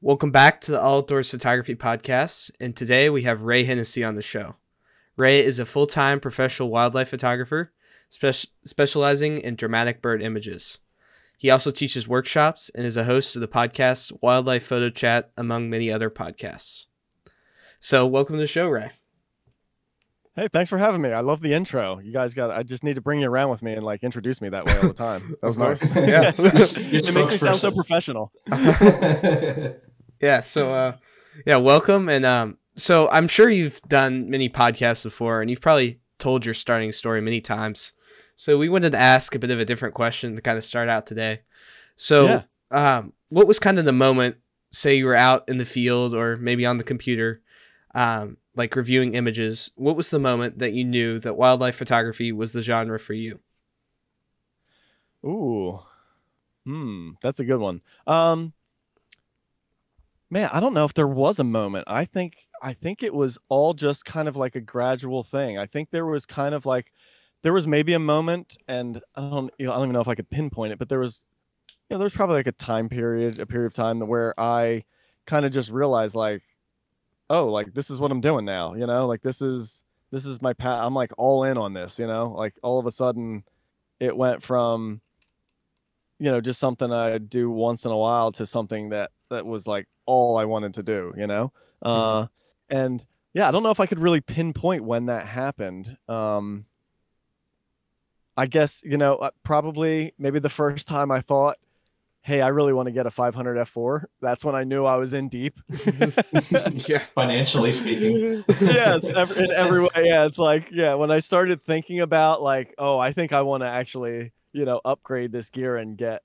Welcome back to the All Outdoors Photography Podcast, and today we have Ray Hennessy on the show. Ray is a full-time professional wildlife photographer, specializing in dramatic bird images. He also teaches workshops and is a host of the podcast Wildlife Photo Chat, among many other podcasts. So, welcome to the show, Ray. Hey, thanks for having me. I love the intro. I just need to bring you around with me and introduce me that way all the time. That was nice. Yeah. It makes me sound so professional. Yeah. So, welcome. And so I'm sure you've done many podcasts before, and you've probably told your starting story many times. So we wanted to ask a bit of a different question to kind of start out today. So, what was kind of the moment, say you were out in the field or maybe on the computer, reviewing images, what was the moment that you knew that wildlife photography was the genre for you? Ooh. That's a good one. Man, I don't know if there was a moment. I think it was all just kind of like a gradual thing. I think there was maybe a moment, and I don't even know if I could pinpoint it, but there was probably like a period of time where I kind of just realized this is what I'm doing now, this is my path. I'm all in on this, all of a sudden it went from, just something I do once in a while to something that was all I wanted to do, and yeah, I don't know if I could really pinpoint when that happened. I guess, probably maybe the first time I thought, hey, I really want to get a 500 f4. That's when I knew I was in deep. Yeah, financially speaking. Yes, in every way. Yeah, it's when I started thinking about I think I want to actually, upgrade this gear and get,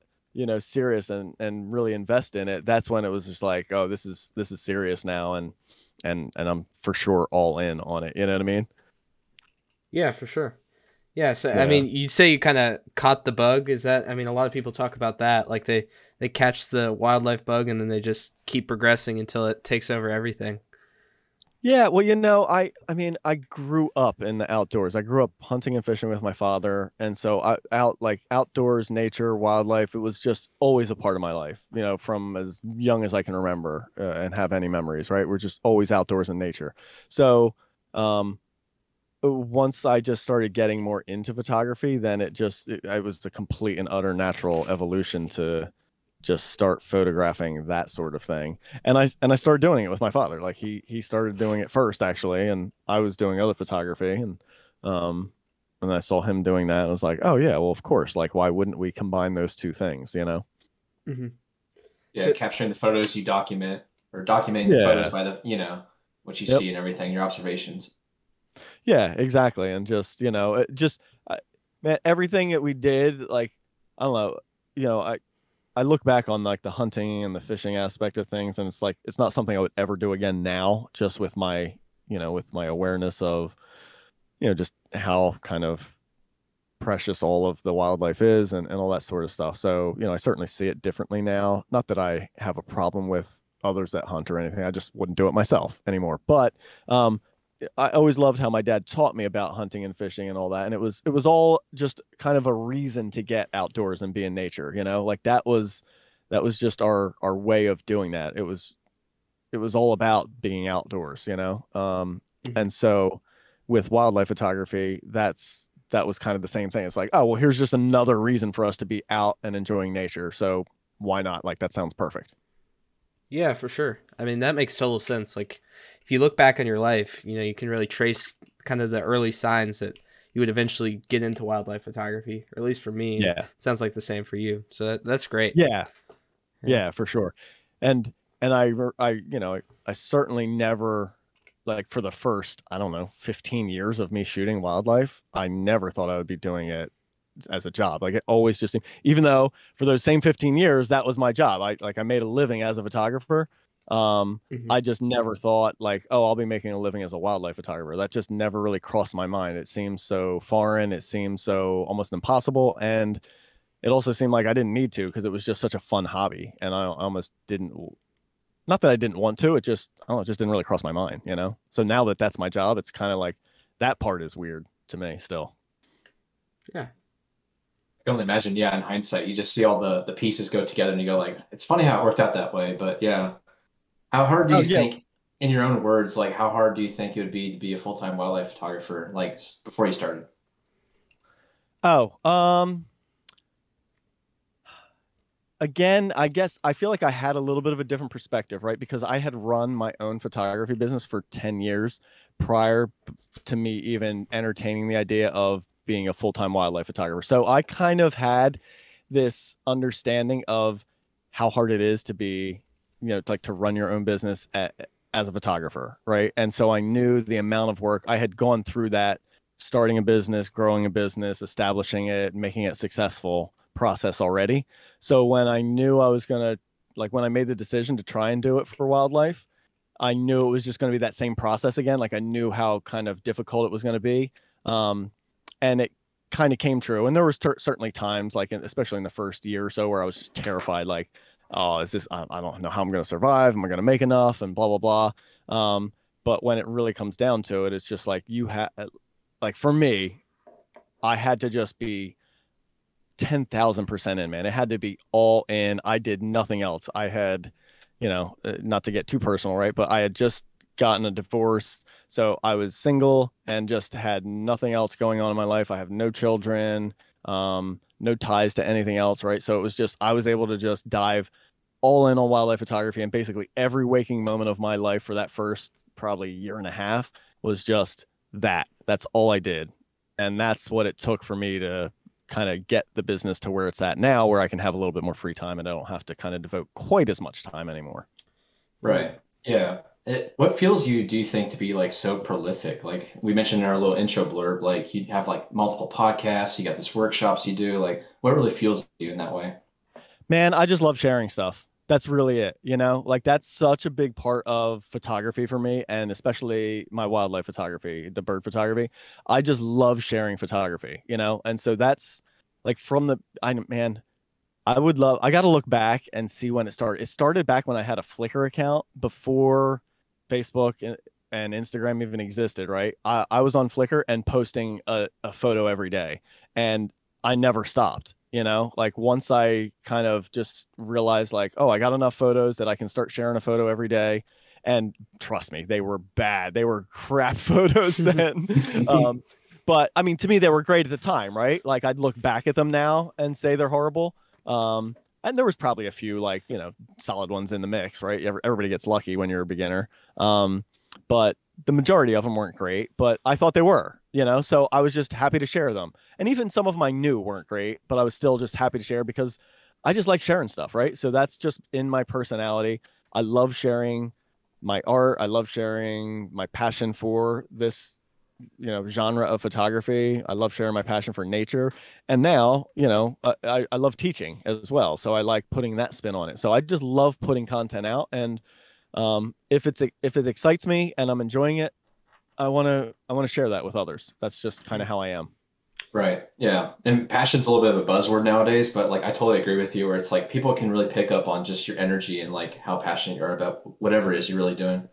serious and really invest in it. That's when it was just this is serious now, and I'm for sure all in on it. You know what I mean? Yeah, for sure. Yeah, so I mean, you'd say you kind of caught the bug. Is that? I mean, a lot of people talk about that. Like they catch the wildlife bug and then they just keep progressing until it takes over everything. Yeah, well, I grew up in the outdoors. I grew up hunting and fishing with my father, and so outdoors, nature, wildlife. It was just always a part of my life. From as young as I can remember and have any memories. Right, we're just always outdoors in nature. So, once I just started getting more into photography, then it was a complete and utter natural evolution to just start photographing that sort of thing. And I started doing it with my father. He started doing it first actually, and I was doing other photography, and I saw him doing that and I was like, oh yeah, well of course, why wouldn't we combine those two things, Mm-hmm. Yeah, so, capturing the photos you document, or documenting the photos by the what you see and everything, your observations. Yeah, exactly. And just man, everything that we did, I don't know, I look back on the hunting and the fishing aspect of things, and it's not something I would ever do again now, just with my awareness of just how kind of precious all of the wildlife is, and all that sort of stuff. So I certainly see it differently now. Not that I have a problem with others that hunt or anything, I just wouldn't do it myself anymore. But I always loved how my dad taught me about hunting and fishing and all that. And it was all just kind of a reason to get outdoors and be in nature, that was just our way of doing that. It was all about being outdoors, and so with wildlife photography, that was kind of the same thing. It's oh, well, here's just another reason for us to be out and enjoying nature. So why not? That sounds perfect. Yeah, for sure. I mean, that makes total sense. If you look back on your life, you can really trace kind of the early signs that you would eventually get into wildlife photography, or at least for me. Yeah. It sounds like the same for you. So that's great. Yeah, for sure. And I certainly never, for the first, I don't know, 15 years of me shooting wildlife, I never thought I would be doing it as a job. It always just, even though for those same 15 years that was my job, I made a living as a photographer. I just never thought oh, I'll be making a living as a wildlife photographer. That just never really crossed my mind. It seems so foreign, it seems so almost impossible, and it also seemed like I didn't need to, because it was just such a fun hobby, and I almost didn't, not that I didn't want to, it just, I don't know, it just didn't really cross my mind, so now that that's my job, it's kind of that part is weird to me still. Yeah, I can only imagine, in hindsight, you just see all the pieces go together and you go it's funny how it worked out that way, but yeah. How hard do Oh you yeah. think, in your own words, like how hard do you think it would be to be a full-time wildlife photographer, like before you started? Oh, again, I guess I feel like I had a little bit of a different perspective, right? Because I had run my own photography business for 10 years prior to me even entertaining the idea of being a full-time wildlife photographer. So I kind of had this understanding of how hard it is to be, like to run your own business as a photographer, right? And so I knew the amount of work I had gone through that starting a business, growing a business, establishing it, making it successful process already. So when I knew I was going to, like when I made the decision to try and do it for wildlife, I knew it was just going to be that same process again. Like I knew how kind of difficult it was going to be. And it kind of came true. And there was certainly times like, especially in the first year or so where I was just terrified, like, oh, is this, I don't know how I'm going to survive. Am I going to make enough and blah, blah, blah. But when it really comes down to it, it's just like like for me, I had to just be 10,000% in, man. It had to be all in. I did nothing else. I had, not to get too personal, right? But I had just gotten a divorce. So I was single and just had nothing else going on in my life. I have no children, no ties to anything else, right? So it was just, I was able to just dive all in on wildlife photography, and basically every waking moment of my life for that first probably year and a half was just that. That's all I did. And that's what it took for me to kind of get the business to where it's at now, where I can have a little bit more free time and I don't have to kind of devote quite as much time anymore. Right. Yeah. What fuels you, do you think, to be like so prolific? Like we mentioned in our little intro blurb, like you have like multiple podcasts, you got this workshops you do. Like what really fuels you in that way? Man, I just love sharing stuff. That's really it. Like that's such a big part of photography for me, and especially my wildlife photography, the bird photography. I just love sharing photography, and so that's like man, I got to look back and see when it started. It started back when I had a Flickr account before Facebook and Instagram even existed, right? I was on Flickr and posting a photo every day, and I never stopped. Like once I kind of just realized like, oh, I got enough photos that I can start sharing a photo every day. And trust me, they were bad. They were crap photos then. But I mean, to me, they were great at the time, right? Like I'd look back at them now and say they're horrible. And there was probably a few like, solid ones in the mix, right? Everybody gets lucky when you're a beginner. But the majority of them weren't great, but I thought they were, so I was just happy to share them. And even some of my new weren't great, but I was still just happy to share because I just like sharing stuff, right? So that's just in my personality. I love sharing my art. I love sharing my passion for this genre of photography. I love sharing my passion for nature. And now, I love teaching as well. So I like putting that spin on it. So I just love putting content out. And if it excites me and I'm enjoying it, I want to share that with others. That's just kind of how I am. Right. Yeah. And passion's a little bit of a buzzword nowadays, but like I totally agree with you where it's like people can really pick up on just your energy and like how passionate you are about whatever it is you're really doing.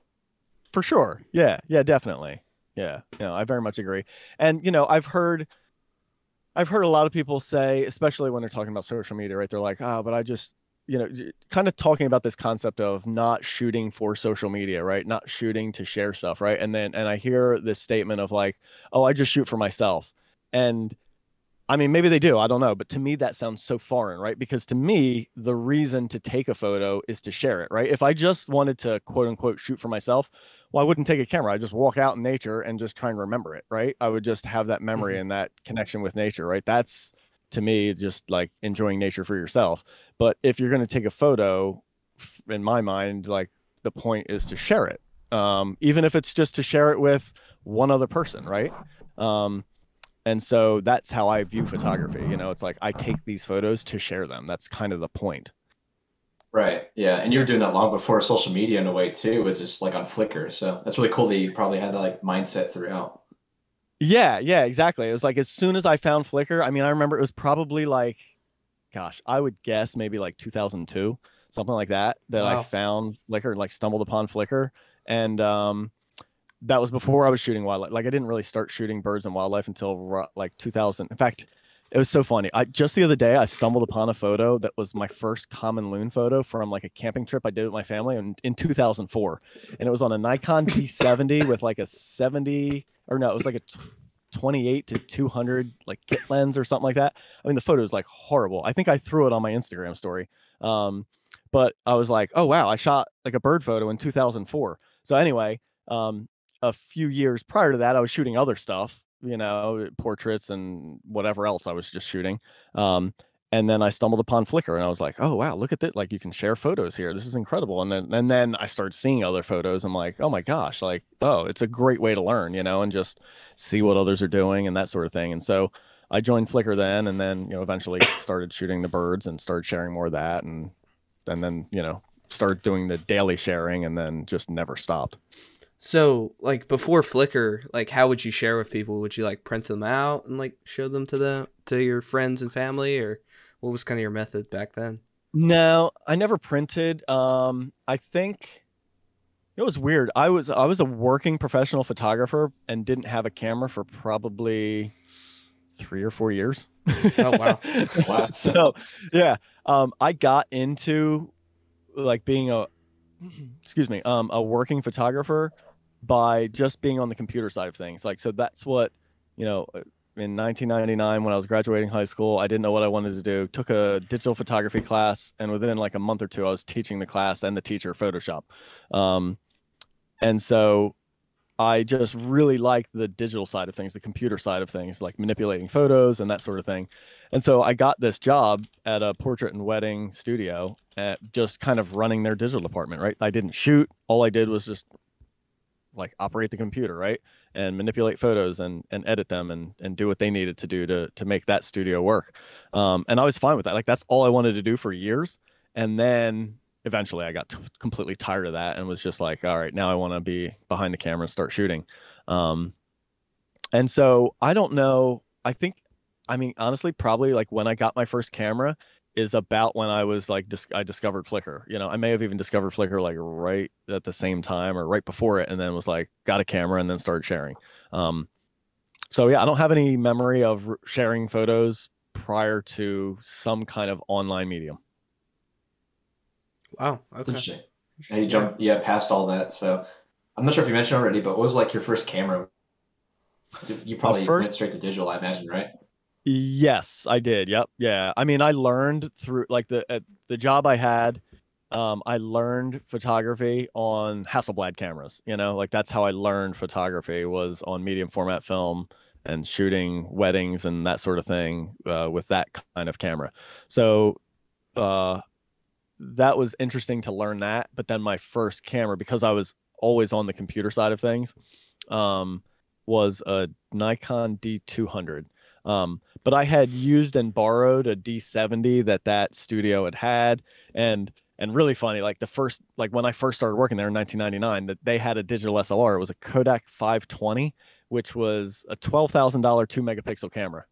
For sure. Yeah. Yeah, definitely. Yeah. I very much agree. And, I've heard a lot of people say, especially when they're talking about social media, right? They're like, but I just, kind of talking about this concept of not shooting for social media, right? Not shooting to share stuff, right? And I hear this statement of like, oh, I just shoot for myself. And I mean, maybe they do. I don't know. But to me, that sounds so foreign, right? Because to me, the reason to take a photo is to share it, right? If I just wanted to quote unquote shoot for myself, well, I wouldn't take a camera. I'd just walk out in nature and just try and remember it, right? I would just have that memory and that connection with nature, right? That's to me just like enjoying nature for yourself. But if you're going to take a photo, in my mind, like the point is to share it, even if it's just to share it with one other person, right? And so that's how I view photography. It's like I take these photos to share them. That's kind of the point. Right. Yeah. And you were doing that long before social media in a way too, which is like on Flickr. So that's really cool that you probably had that like mindset throughout. Yeah, exactly. It was like as soon as I found Flickr, I mean, I remember it was probably like, gosh, I would guess maybe like 2002, something like that, Wow. I found Flickr, like stumbled upon Flickr. And that was before I was shooting wildlife. Like I didn't really start shooting birds and wildlife until like 2000. In fact, It was so funny. Just the other day I stumbled upon a photo that was my first common loon photo from like a camping trip I did with my family in 2004, and it was on a Nikon D70 with like a 70, or no, it was like a 28 to 200 like kit lens or something like that. I mean, the photo is like horrible. I think I threw it on my Instagram story. But I was like, oh wow, I shot like a bird photo in 2004. So anyway, a few years prior to that, I was shooting other stuff, you know, portraits and whatever else I was just shooting. And then I stumbled upon Flickr and I was like, oh wow, look at this. Like you can share photos here. This is incredible. And then I started seeing other photos. I'm like, oh my gosh, like, oh, it's a great way to learn, you know, and just see what others are doing and that sort of thing. And so I joined Flickr then, and then, you know, eventually started shooting the birds and started sharing more of that. And then, you know, started doing the daily sharing and then just never stopped. So, like, before Flickr, like, how would you share with people? Would you, like, print them out and, like, show them to your friends and family, or what was kind of your method back then? No, I never printed. I think it was weird. I was a working professional photographer and didn't have a camera for probably 3 or 4 years. Oh, wow. Wow. So, yeah, I got into like being a working photographer by just being on the computer side of things. Like, so that's what, you know, in 1999 when I was graduating high school, I didn't know what I wanted to do. Took a digital photography class, and within like a month or two, I was teaching the class and the teacher Photoshop. And so I just really liked the digital side of things, the computer side of things, like manipulating photos and that sort of thing. And so I got this job at a portrait and wedding studio at just kind of running their digital department, right? I didn't shoot. All I did was just like operate the computer, right? And manipulate photos and edit them and do what they needed to do to make that studio work. And I was fine with that. Like that's all I wanted to do for years. And then eventually I got completely tired of that and was just like, all right, now I want to be behind the camera and start shooting. And so I don't know. I mean, honestly, probably like when I got my first camera is about when I was like, I discovered Flickr. You know, I may have even discovered Flickr like right at the same time or right before it, and then was like, got a camera and then started sharing. So yeah, I don't have any memory of sharing photos prior to some kind of online medium. Wow. That's Okay. interesting. Yeah, you jumped, past all that. So I'm not sure if you mentioned already, but what was like your first camera? You probably went First, straight to digital, I imagine, right? yes, I did. Yep. Yeah. I mean, I learned through like the job I had. I learned photography on Hasselblad cameras. You know, like that's how I learned photography was on medium format film and shooting weddings and that sort of thing with that kind of camera. So that was interesting to learn that. But then my first camera, because I was always on the computer side of things, was a Nikon D200. But I had used and borrowed a D70 that studio had, and really funny, like when I first started working there in 1999, that they had a digital SLR. It was a Kodak 520, which was a $12,000 2 megapixel camera.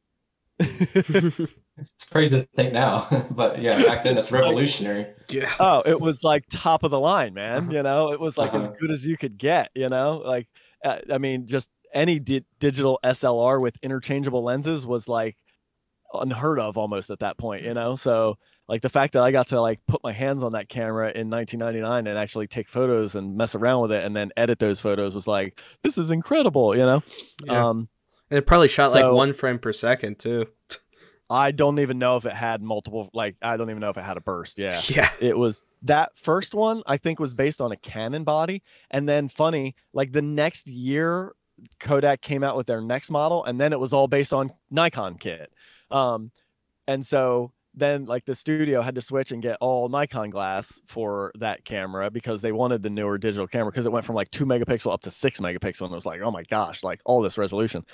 It's crazy to think now, but yeah, back then it's revolutionary. Yeah. Oh, it was like top of the line, man. Uh-huh. You know, it was like as Uh-huh. good as you could get, you know, like, I mean, just any digital SLR with interchangeable lenses was like unheard of almost at that point, you know? So like the fact that I got to like put my hands on that camera in 1999 and actually take photos and mess around with it and then edit those photos was like, this is incredible, you know? Yeah. And it probably shot like so 1 frame per second too. I don't even know if it had multiple, like, I don't even know if it had a burst. Yeah. Yeah. It was that first one, I think, was based on a Canon body. And then funny, like the next year, Kodak came out with their next model, and then it was all based on Nikon kit. And so then like the studio had to switch and get all Nikon glass for that camera because they wanted the newer digital camera because it went from like 2 megapixel up to 6 megapixel. And it was like, oh my gosh, like all this resolution.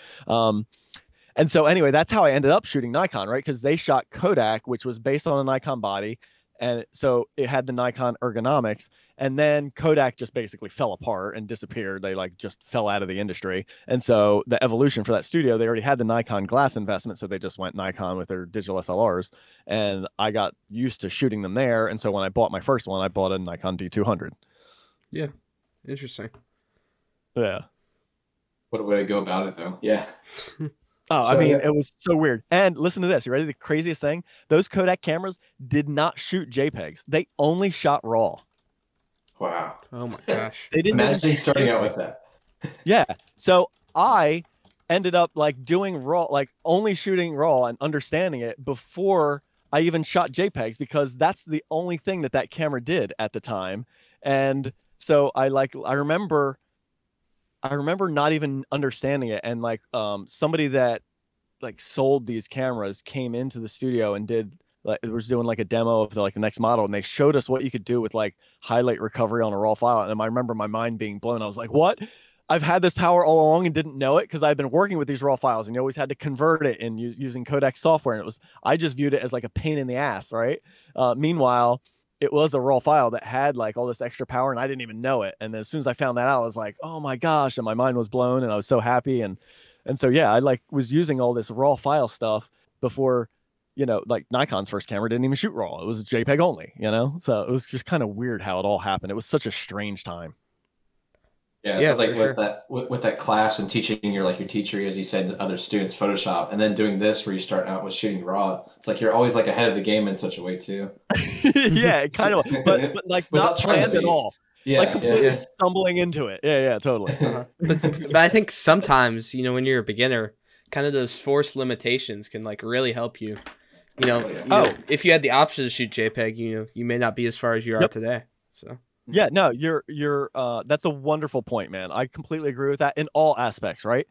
And so anyway, that's how I ended up shooting Nikon, right? Because they shot Kodak, which was based on a Nikon body. And so it had the Nikon ergonomics. And then Kodak just basically fell apart and disappeared. They like just fell out of the industry. And so the evolution for that studio, they already had the Nikon glass investment. So they just went Nikon with their digital SLRs. And I got used to shooting them there. And so when I bought my first one, I bought a Nikon D200. Yeah. Interesting. Yeah. What a way to go about it, though. Yeah. Oh, I So mean, yeah, it was so weird. And listen to this. You ready? The craziest thing? Those Kodak cameras did not shoot JPEGs. They only shot RAW. wow. Oh my gosh. They didn't even Imagining shoot starting out JPEG. with that. Yeah. So I ended up like doing RAW, like only shooting RAW and understanding it before I even shot JPEGs because that's the only thing that that camera did at the time. And so I remember not even understanding it and like somebody that like sold these cameras came into the studio and did like was doing like a demo of the next model and they showed us what you could do with like highlight recovery on a raw file and I remember my mind being blown. I was like, what? I've had this power all along and didn't know it because I've been working with these raw files and you always had to convert it in using Kodak software and it was I just viewed it as like a pain in the ass, right? Meanwhile it was a raw file that had like all this extra power and I didn't even know it. And then as soon as I found that out, I was like, oh my gosh, and my mind was blown and I was so happy. And so yeah, I like was using all this raw file stuff before, like Nikon's first camera didn't even shoot raw. It was JPEG only, So it was just kind of weird how it all happened. It was such a strange time. Yeah, it Yeah, sounds like for sure. with that class and teaching your teacher, as you said, other students Photoshop, and then doing this where you start out with shooting raw. It's like you're always like ahead of the game in such a way too. Yeah, it kind of, but like Without not trying to planned at be. all. Like Yeah, yeah, completely Yeah. stumbling into it. Yeah, totally. But I think sometimes, when you're a beginner, kind of those forced limitations can like really help you. Oh, yeah. If you had the option to shoot JPEG, you may not be as far as you are Yep. today. So Yeah, no, you're that's a wonderful point, man. I completely agree with that in all aspects, right?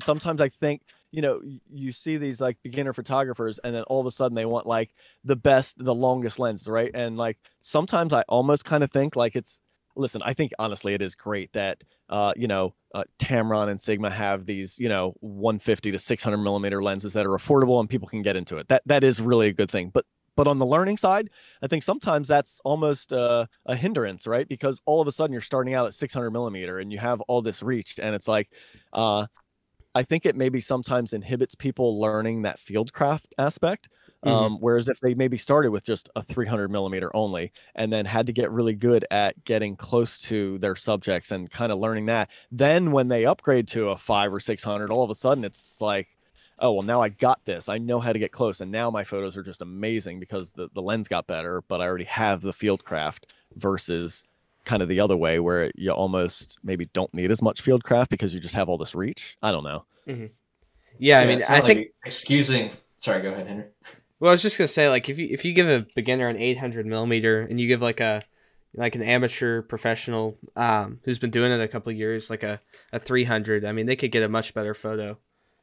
Sometimes I think, you see these like beginner photographers and then all of a sudden they want like the longest lenses, right? And like sometimes I almost kind of think like listen, I think honestly it is great that Tamron and Sigma have these, 150 to 600 millimeter lenses that are affordable and people can get into it. That is really a good thing. But on the learning side, I think sometimes that's almost a hindrance, right? Because all of a sudden you're starting out at 600 millimeter and you have all this reach, and it's like, I think it maybe sometimes inhibits people learning that fieldcraft aspect. Whereas if they maybe started with just a 300 millimeter only and then had to get really good at getting close to their subjects and kind of learning that, then when they upgrade to a 5 or 600, all of a sudden it's like, oh, well, now I got this. I know how to get close. And now my photos are just amazing because the lens got better, but I already have the field craft versus kind of the other way where you almost maybe don't need as much field craft because you just have all this reach. I don't know. yeah, Yeah, I mean, it's I not think. like excusing. Sorry, go ahead, Henry. Well, I was just gonna say, like, if you give a beginner an 800 millimeter and you give like an amateur professional who's been doing it a couple of years like a 300, I mean, they could get a much better photo.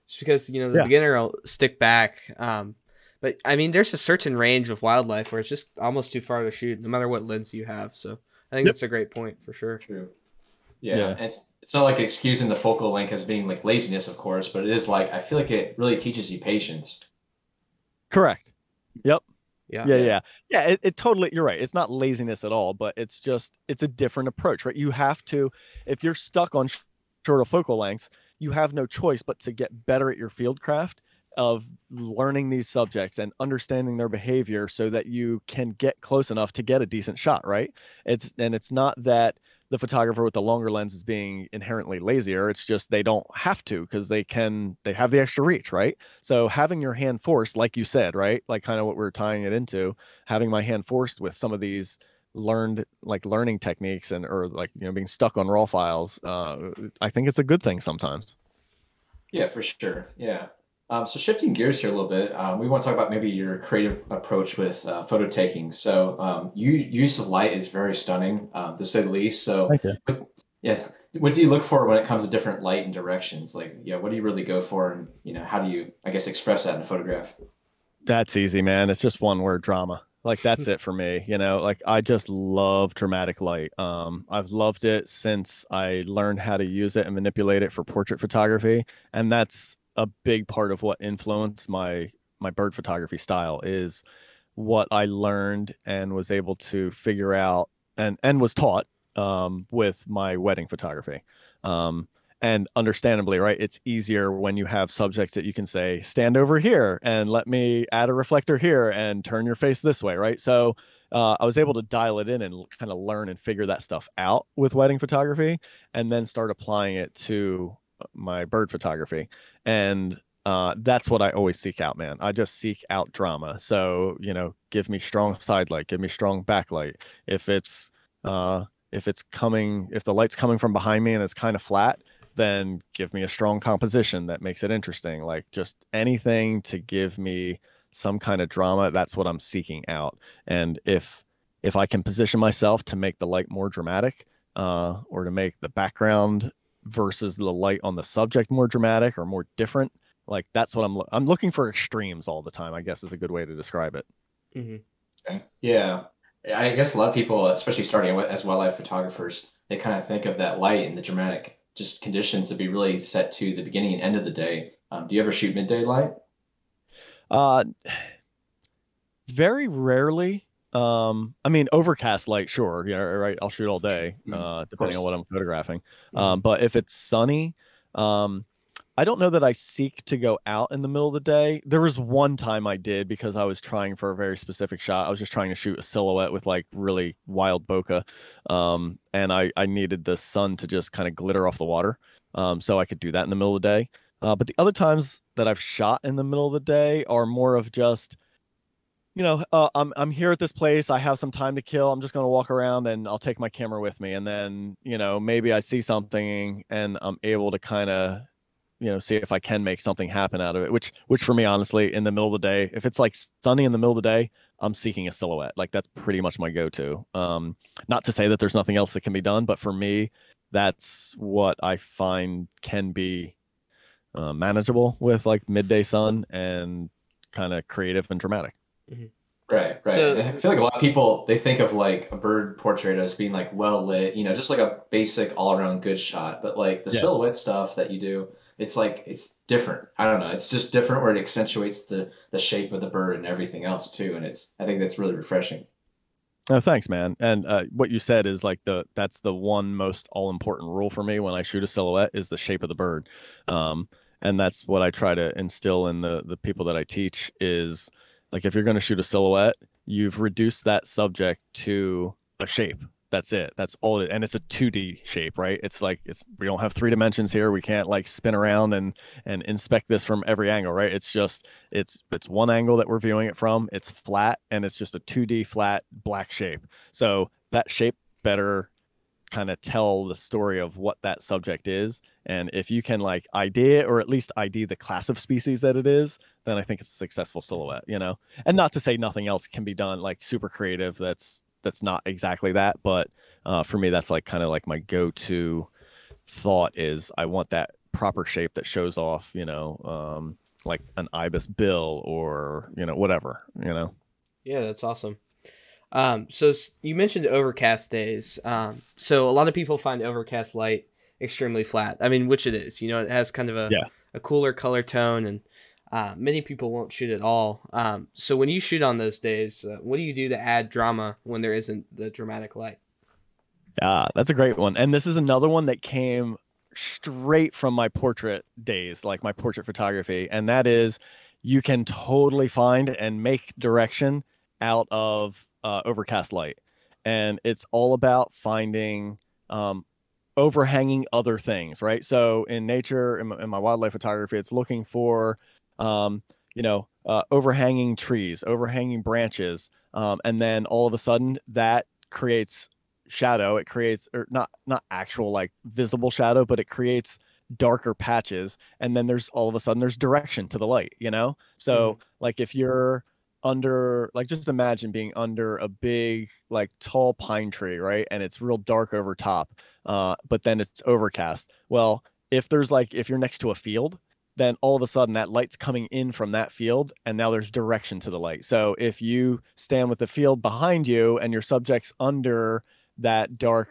Just because the Yeah. beginner will stick back. But I mean, there's a certain range of wildlife where it's just almost too far to shoot, no matter what lens you have. So I think Yep. that's a great point for sure. True. Yeah, Yeah. and it's not like excusing the focal length as being like laziness, of course, but it is like I feel like it really teaches you patience. Correct. Yep. Yeah. Yeah. It totally, you're right. It's not laziness at all, but it's a different approach, right? You have to, if you're stuck on shorter focal lengths, you have no choice but to get better at your field craft of learning these subjects and understanding their behavior so that you can get close enough to get a decent shot, right? It's not that the photographer with the longer lens is being inherently lazier. It's just they don't have to because they have the extra reach, right? So having your hand forced, like you said, right? Like kind of what we're tying it into, having my hand forced with some of these learning techniques or being stuck on raw files, I think it's a good thing sometimes. Yeah, for sure. Yeah. So shifting gears here a little bit, we want to talk about maybe your creative approach with photo taking. So use of light is very stunning, to say the least. So Thank you. yeah, what do you look for when it comes to different light and directions? Like, yeah, what do you really go for, and how do you, I guess, express that in a photograph? That's easy, man. It's just one word: drama. Like that's it for me. Like I just love dramatic light. I've loved it since I learned how to use it and manipulate it for portrait photography, and that's a big part of what influenced my bird photography style is what I learned and was able to figure out and was taught with my wedding photography. And understandably, right, it's easier when you have subjects that you can say, stand over here and let me add a reflector here and turn your face this way, right? So I was able to dial it in and kind of learn and figure that stuff out with wedding photography and then start applying it to my bird photography. And That's what I always seek out, man. I just seek out drama. So, give me strong side light, give me strong backlight. If the light's coming from behind me and it's kind of flat, then give me a strong composition that makes it interesting. Like just anything to give me some kind of drama, that's what I'm seeking out. And if I can position myself to make the light more dramatic, or to make the background versus the light on the subject more dramatic or more different, like that's what I'm looking for extremes all the time, I guess is a good way to describe it. Mm-hmm. Okay. Yeah. I guess a lot of people, especially starting as wildlife photographers, they kind of think of that light and the dramatic just conditions to be really set to the beginning and end of the day. Do you ever shoot midday light? Uh, Very rarely. I mean, overcast light, sure. Yeah, right. I'll shoot all day, depending on what I'm photographing. But if it's sunny, I don't know that I seek to go out in the middle of the day. There was one time I did because I was trying for a very specific shot. I was just trying to shoot a silhouette with like really wild bokeh. And I needed the sun to just kind of glitter off the water. So I could do that in the middle of the day. But the other times that I've shot in the middle of the day are more of just, I'm here at this place. I have some time to kill. I'm just going to walk around and I'll take my camera with me. And then, maybe I see something and I'm able to kind of, see if I can make something happen out of it, which for me, honestly, in the middle of the day, if it's like sunny in the middle of the day, I'm seeking a silhouette. Like that's pretty much my go-to. Not to say that there's nothing else that can be done, but for me, that's what I find can be manageable with like midday sun and kind of creative and dramatic. Mm-hmm. Right. So, I feel like a lot of people, they think of like a bird portrait as being like well lit, just like a basic all around good shot. But like the silhouette stuff that you do, it's like it's different. I don't know. It's just different where it accentuates the shape of the bird and everything else too. And I think that's really refreshing. Oh, thanks, man. And what you said is like that's the one most all important rule for me when I shoot a silhouette is the shape of the bird. And that's what I try to instill in the people that I teach is like, if you're going to shoot a silhouette, you've reduced that subject to a shape. That's it. That's all it. And it's a 2D shape, right? It's like, we don't have 3 dimensions here. We can't like spin around and inspect this from every angle, right? It's just, it's one angle that we're viewing it from. It's flat and it's just a 2D flat black shape. So that shape better kind of tell the story of what that subject is. And if you can like ID it, or at least ID the class of species that it is, then I think it's a successful silhouette, and not to say nothing else can be done like super creative. That's not exactly that. But for me, that's like kind of like my go-to thought is I want that proper shape that shows off, like an ibis bill or, whatever, Yeah, that's awesome. So you mentioned overcast days. So a lot of people find overcast light extremely flat. I mean, which it is. It has kind of a cooler color tone, and many people won't shoot at all. So when you shoot on those days, what do you do to add drama when there isn't the dramatic light? Yeah, that's a great one. And this is another one that came straight from my portrait days, like my portrait photography. And that is you can totally find and make direction out of overcast light. And it's all about finding overhanging other things, right? So in nature, in my wildlife photography, it's looking for overhanging trees, overhanging branches, and then all of a sudden that creates shadow. It creates, or not actual like visible shadow, but it creates darker patches, and then there's all of a sudden there's direction to the light, so like if you're under, like, just imagine being under a big like tall pine tree, right, and it's real dark over top, but then it's overcast. Well, if you're next to a field, then all of a sudden that light's coming in from that field, and now there's direction to the light. So if you stand with the field behind you and your subject's under that dark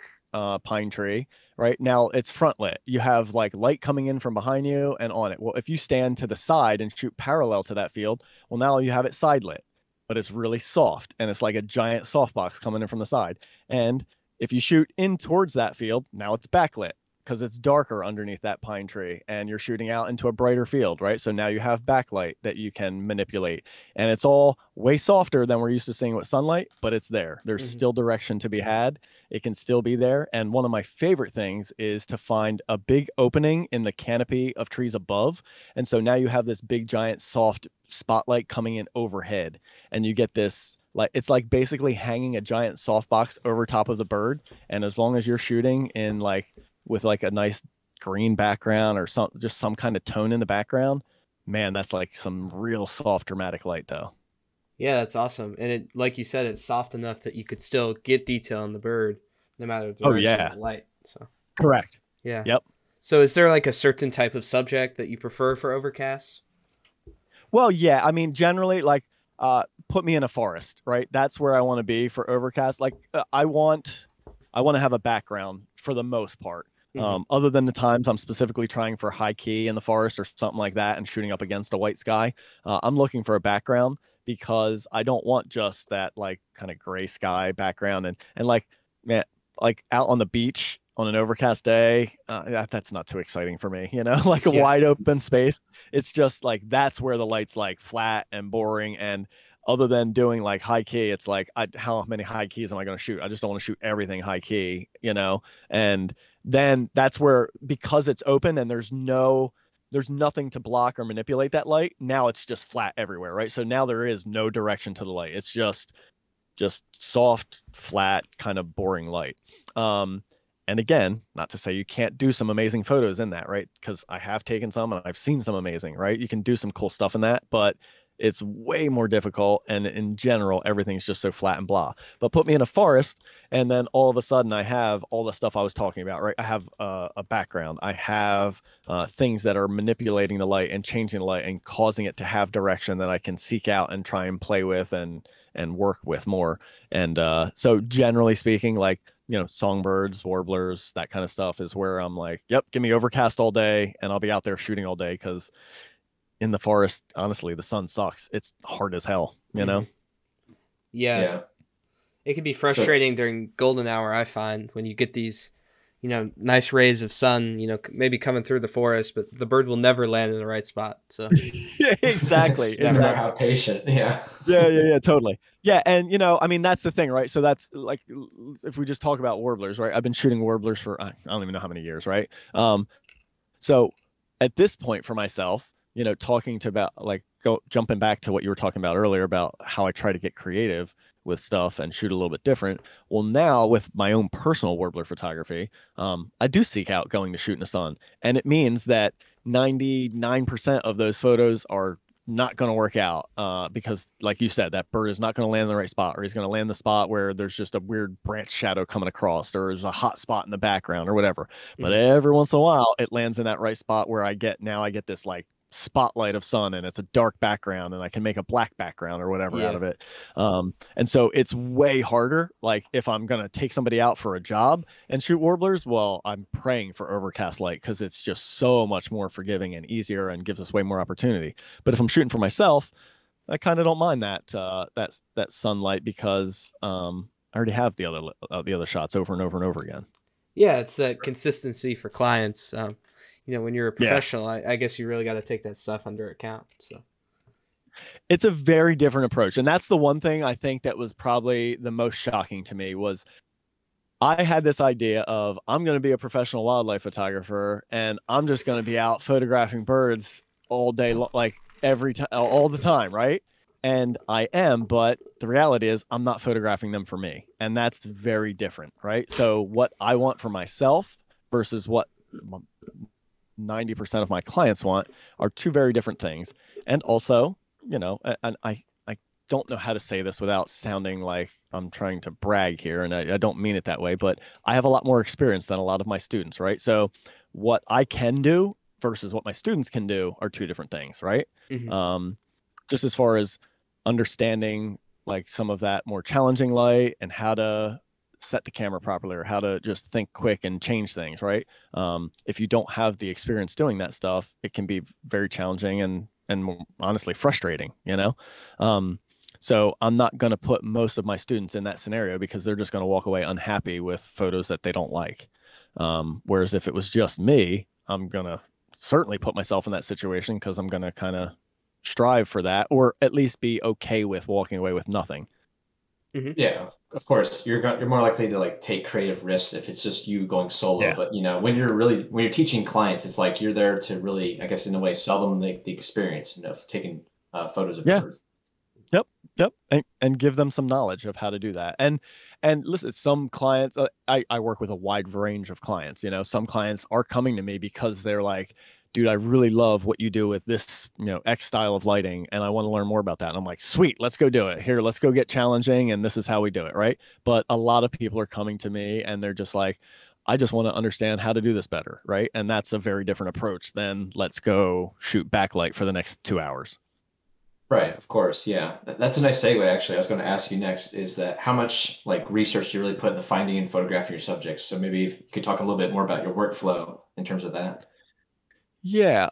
pine tree, right, now it's front lit. You have like light coming in from behind you and on it. Well, if you stand to the side and shoot parallel to that field, well, now you have it side lit, but it's really soft, and it's like a giant softbox coming in from the side. And if you shoot in towards that field, now it's backlit because it's darker underneath that pine tree and you're shooting out into a brighter field, right? So now you have backlight that you can manipulate, and it's all way softer than we're used to seeing with sunlight, but it's there. There's still direction to be had. It can still be there. And one of my favorite things is to find a big opening in the canopy of trees above. And so now you have this big, giant, soft spotlight coming in overhead, and you get this, like, it's like basically hanging a giant softbox over top of the bird. And as long as you're shooting in like with like a nice green background or some kind of tone in the background, man, that's like some real soft dramatic light though. Yeah, that's awesome. And it, like you said, it's soft enough that you could still get detail in the bird no matter the direction of the light. So correct. Yeah. Yep. So is there like a certain type of subject that you prefer for overcasts? Well, yeah, I mean, generally, like, put me in a forest, right? That's where I want to be for overcast. Like, I want to have a background for the most part. Other than the times I'm specifically trying for high key in the forest or something like that and shooting up against a white sky, I'm looking for a background because I don't want just that like kind of gray sky background and like, man, like out on the beach on an overcast day, that's not too exciting for me, you know, like a wide open space. It's just like, that's where the light's like flat and boring. And other than doing like high key, it's like, how many high keys am I going to shoot? I just don't want to shoot everything high key, you know? And then that's where, because it's open and there's nothing to block or manipulate that light. Now it's just flat everywhere, right? So now there is no direction to the light. It's just soft, flat, kind of boring light. And again, not to say you can't do some amazing photos in that, right? Because I have taken some and I've seen some amazing, right? You can do some cool stuff in that, but it's way more difficult. And in general, everything's just so flat and blah. But put me in a forest, and then all of a sudden I have all the stuff I was talking about, right? I have a background. I have things that are manipulating the light and changing the light and causing it to have direction that I can seek out and try and play with and work with more. And so generally speaking, like, you know, songbirds, warblers, that kind of stuff is where I'm like, yep, give me overcast all day and I'll be out there shooting all day, because in the forest, honestly, the sun sucks. It's hard as hell, you know? Yeah. It can be frustrating during golden hour, I find, when you get these, you know, nice rays of sun, you know, maybe coming through the forest, but the bird will never land in the right spot. So yeah, exactly. Never know how patient. Yeah, totally. Yeah. And, you know, I mean, that's the thing, right? So that's like, if we just talk about warblers, right? I've been shooting warblers for, I don't even know how many years, right? So at this point for myself, you know, talking to about like jumping back to what you were talking about earlier about how I try to get creative with stuff and shoot a little bit different. Well, now with my own personal warbler photography, I do seek out going to shoot in the sun. And it means that 99% of those photos are not going to work out because, like you said, that bird is not going to land in the right spot, or he's going to land in the spot where there's just a weird branch shadow coming across, or there's a hot spot in the background or whatever. But every once in a while, it lands in that right spot where I get this like spotlight of sun, and it's a dark background, and I can make a black background or whatever out of it. And so it's way harder. Like if I'm going to take somebody out for a job and shoot warblers, well, I'm praying for overcast light, because it's just so much more forgiving and easier and gives us way more opportunity. But if I'm shooting for myself, I kind of don't mind that that sunlight, because I already have the other shots over and over and over again. Yeah, it's that consistency for clients. You know, when you're a professional, I guess you really got to take that stuff under account. So it's a very different approach. And that's the one thing I think that was probably the most shocking to me was I had this idea of, I'm going to be a professional wildlife photographer and I'm just going to be out photographing birds all day, like all the time. Right. And I am, but the reality is I'm not photographing them for me. And that's very different. Right. So what I want for myself versus what 90% of my clients want are two very different things. And also, you know, and I don't know how to say this without sounding like I'm trying to brag here, and I don't mean it that way, but I have a lot more experience than a lot of my students, right? So what I can do versus what my students can do are two different things, right? Just as far as understanding like some of that more challenging light and how to set the camera properly, or how to just think quick and change things, right? If you don't have the experience doing that stuff, it can be very challenging and honestly frustrating, you know? So I'm not going to put most of my students in that scenario because they're just going to walk away unhappy with photos that they don't like. Whereas if it was just me, I'm going to certainly put myself in that situation because I'm going to kind of strive for that, or at least be okay with walking away with nothing. Mm-hmm. Yeah, of course. You're more likely to like take creative risks if it's just you going solo. Yeah. But when you're teaching clients, it's like you're there to really, I guess, in a way, sell them the experience of taking photos of Yeah. birds. Yep. And give them some knowledge of how to do that. And listen, some clients, I work with a wide range of clients. Some clients are coming to me because they're like, dude, I really love what you do with this, X style of lighting, and I want to learn more about that. And I'm like, sweet, let's go do it. Here, let's go get challenging, and this is how we do it, right? But a lot of people are coming to me and they're just like, I just want to understand how to do this better, right? And that's a very different approach than let's go shoot backlight for the next 2 hours. Right, of course. Yeah. That's a nice segue, actually. I was going to ask you next is that how much like research do you really put in the finding and photographing your subjects? So maybe if you could talk a little bit more about your workflow in terms of that. Yeah.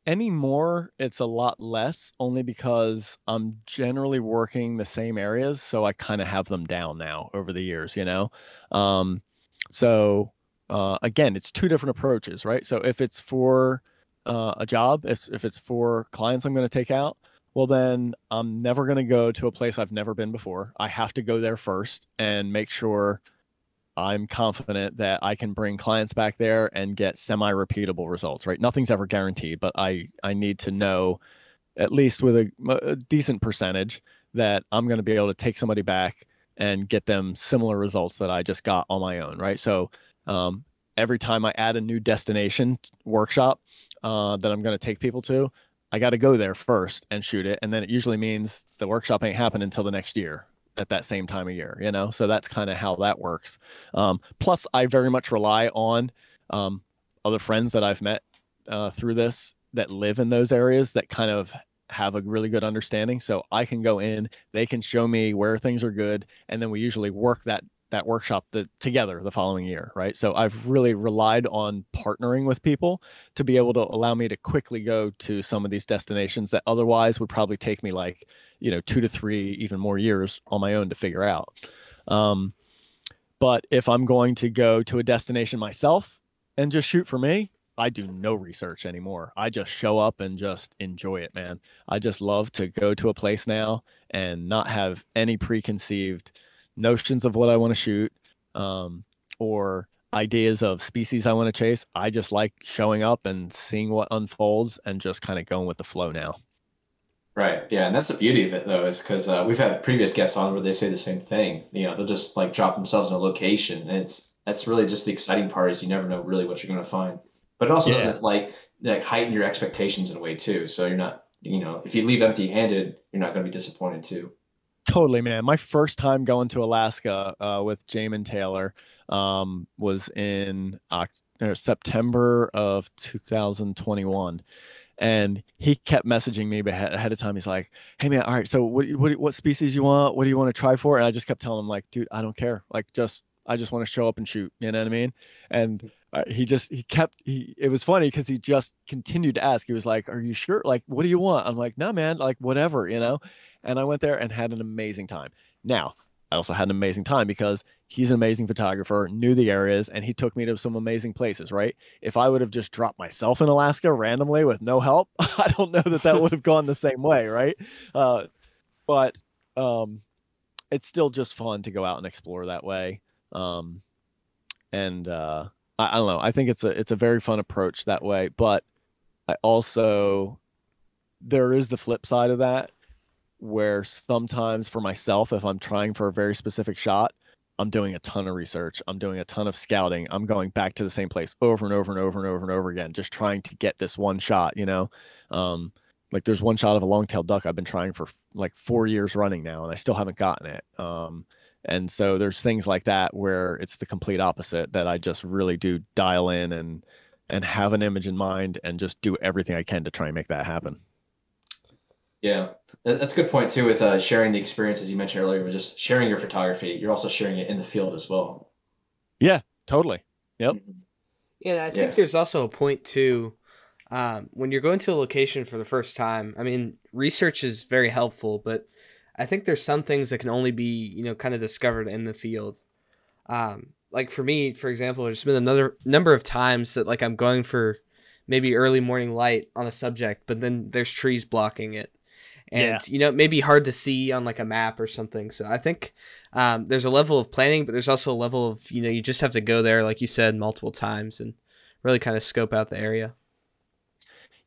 Anymore, it's a lot less only because I'm generally working the same areas. So I kind of have them down now over the years. Um, so again, it's two different approaches, right? So if it's for a job, if it's for clients I'm going to take out, well, then I'm never going to go to a place I've never been before. I have to go there first and make sure I'm confident that I can bring clients back there and get semi-repeatable results, right? Nothing's ever guaranteed, but I need to know at least with a decent percentage that I'm going to be able to take somebody back and get them similar results that I just got on my own, right? So every time I add a new destination workshop that I'm going to take people to, I got to go there first and shoot it. And then it usually means the workshop ain't happening until the next year at that same time of year. So that's kind of how that works. Plus I very much rely on other friends that I've met through this that live in those areas that kind of have a really good understanding. So I can go in, they can show me where things are good, and then we usually work that workshop together the following year, right? So I've really relied on partnering with people to be able to allow me to quickly go to some of these destinations that otherwise would probably take me like 2 to 3 even more years on my own to figure out. But if I'm going to go to a destination myself and just shoot for me, I do no research anymore. I just show up and just enjoy it, man. I just love to go to a place now and not have any preconceived notions of what I want to shoot, or ideas of species I want to chase. I just like showing up and seeing what unfolds and just kind of going with the flow now. Right. Yeah. And that's the beauty of it, though, is because we've had previous guests on where they say the same thing. They'll just like drop themselves in a location. And that's really just the exciting part is you never know really what you're going to find. But it also doesn't like heighten your expectations in a way, too. So you're not, if you leave empty handed, you're not going to be disappointed, too. Totally, man. My first time going to Alaska with Jamin Taylor was in September of 2021. And he kept messaging me ahead of time. He's like, hey, man, all right, so what species you want? What do you want to try for? And I just kept telling him, like, dude, I don't care. Like, I just want to show up and shoot. You know what I mean? And it was funny because he just continued to ask. He was like, are you sure? Like, what do you want? I'm like, no, man, like, whatever, And I went there and had an amazing time. Now, I also had an amazing time because he's an amazing photographer, knew the areas, and he took me to some amazing places, right? If I would have just dropped myself in Alaska randomly with no help, I don't know that would have gone the same way, right? But it's still just fun to go out and explore that way. And I don't know. I think it's a very fun approach that way. But there is the flip side of that, where sometimes for myself, if I'm trying for a very specific shot, I'm doing a ton of research. I'm doing a ton of scouting. I'm going back to the same place over and over and over and over and over again, just trying to get this one shot, like there's one shot of a long-tailed duck I've been trying for like 4 years running now, and I still haven't gotten it. And so there's things like that where it's the complete opposite, that I just really do dial in and have an image in mind and just do everything I can to try and make that happen. Yeah, that's a good point too with sharing the experience, as you mentioned earlier, with just sharing your photography. You're also sharing it in the field as well. Yeah, totally. Yep. Yeah, I think there's also a point too. when you're going to a location for the first time, I mean, research is very helpful, but I think there's some things that can only be, kind of discovered in the field. Like for me, for example, there's been another number of times that like I'm going for maybe early morning light on a subject, but then there's trees blocking it. And, it may be hard to see on like a map or something. So I think there's a level of planning, but there's also a level of, you just have to go there, like you said, multiple times and really kind of scope out the area.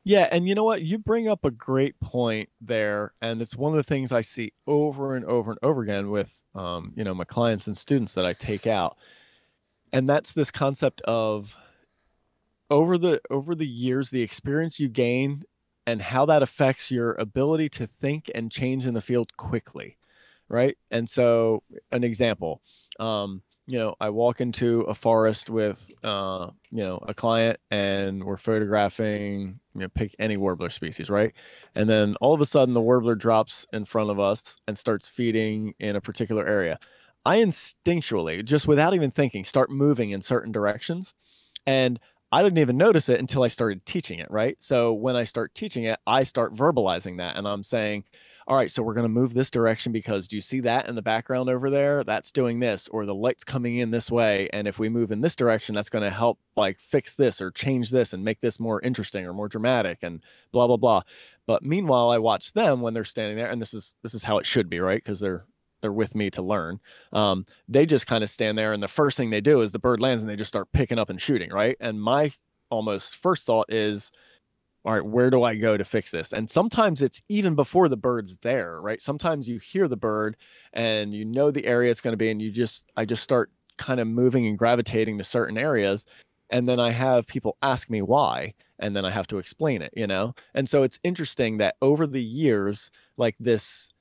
Yeah, and you know what? You bring up a great point there, and it's one of the things I see over and over and over again with my clients and students that I take out. And that's this concept of over the years, the experience you gain and how that affects your ability to think and change in the field quickly, right? And so an example, I walk into a forest with, a client and we're photographing, pick any warbler species, right? And then all of a sudden the warbler drops in front of us and starts feeding in a particular area. I instinctually, just without even thinking, start moving in certain directions. And I didn't even notice it until I started teaching it, right? So when I start teaching it, I start verbalizing that and I'm saying, all right, so we're going to move this direction because do you see that in the background over there? That's doing this, or the light's coming in this way. And if we move in this direction, that's going to help like fix this or change this and make this more interesting or more dramatic and blah, blah, blah. But meanwhile, I watch them when they're standing there, and this is how it should be, right? Because they're with me to learn. They just kind of stand there, and the first thing they do is the bird lands and they just start picking up and shooting, right? And my almost first thought is, all right, where do I go to fix this? And sometimes it's even before the bird's there, right? Sometimes you hear the bird and you know the area it's going to be, and I just start kind of moving and gravitating to certain areas. And then I have people ask me why, and then I have to explain it, And so it's interesting that over the years, like this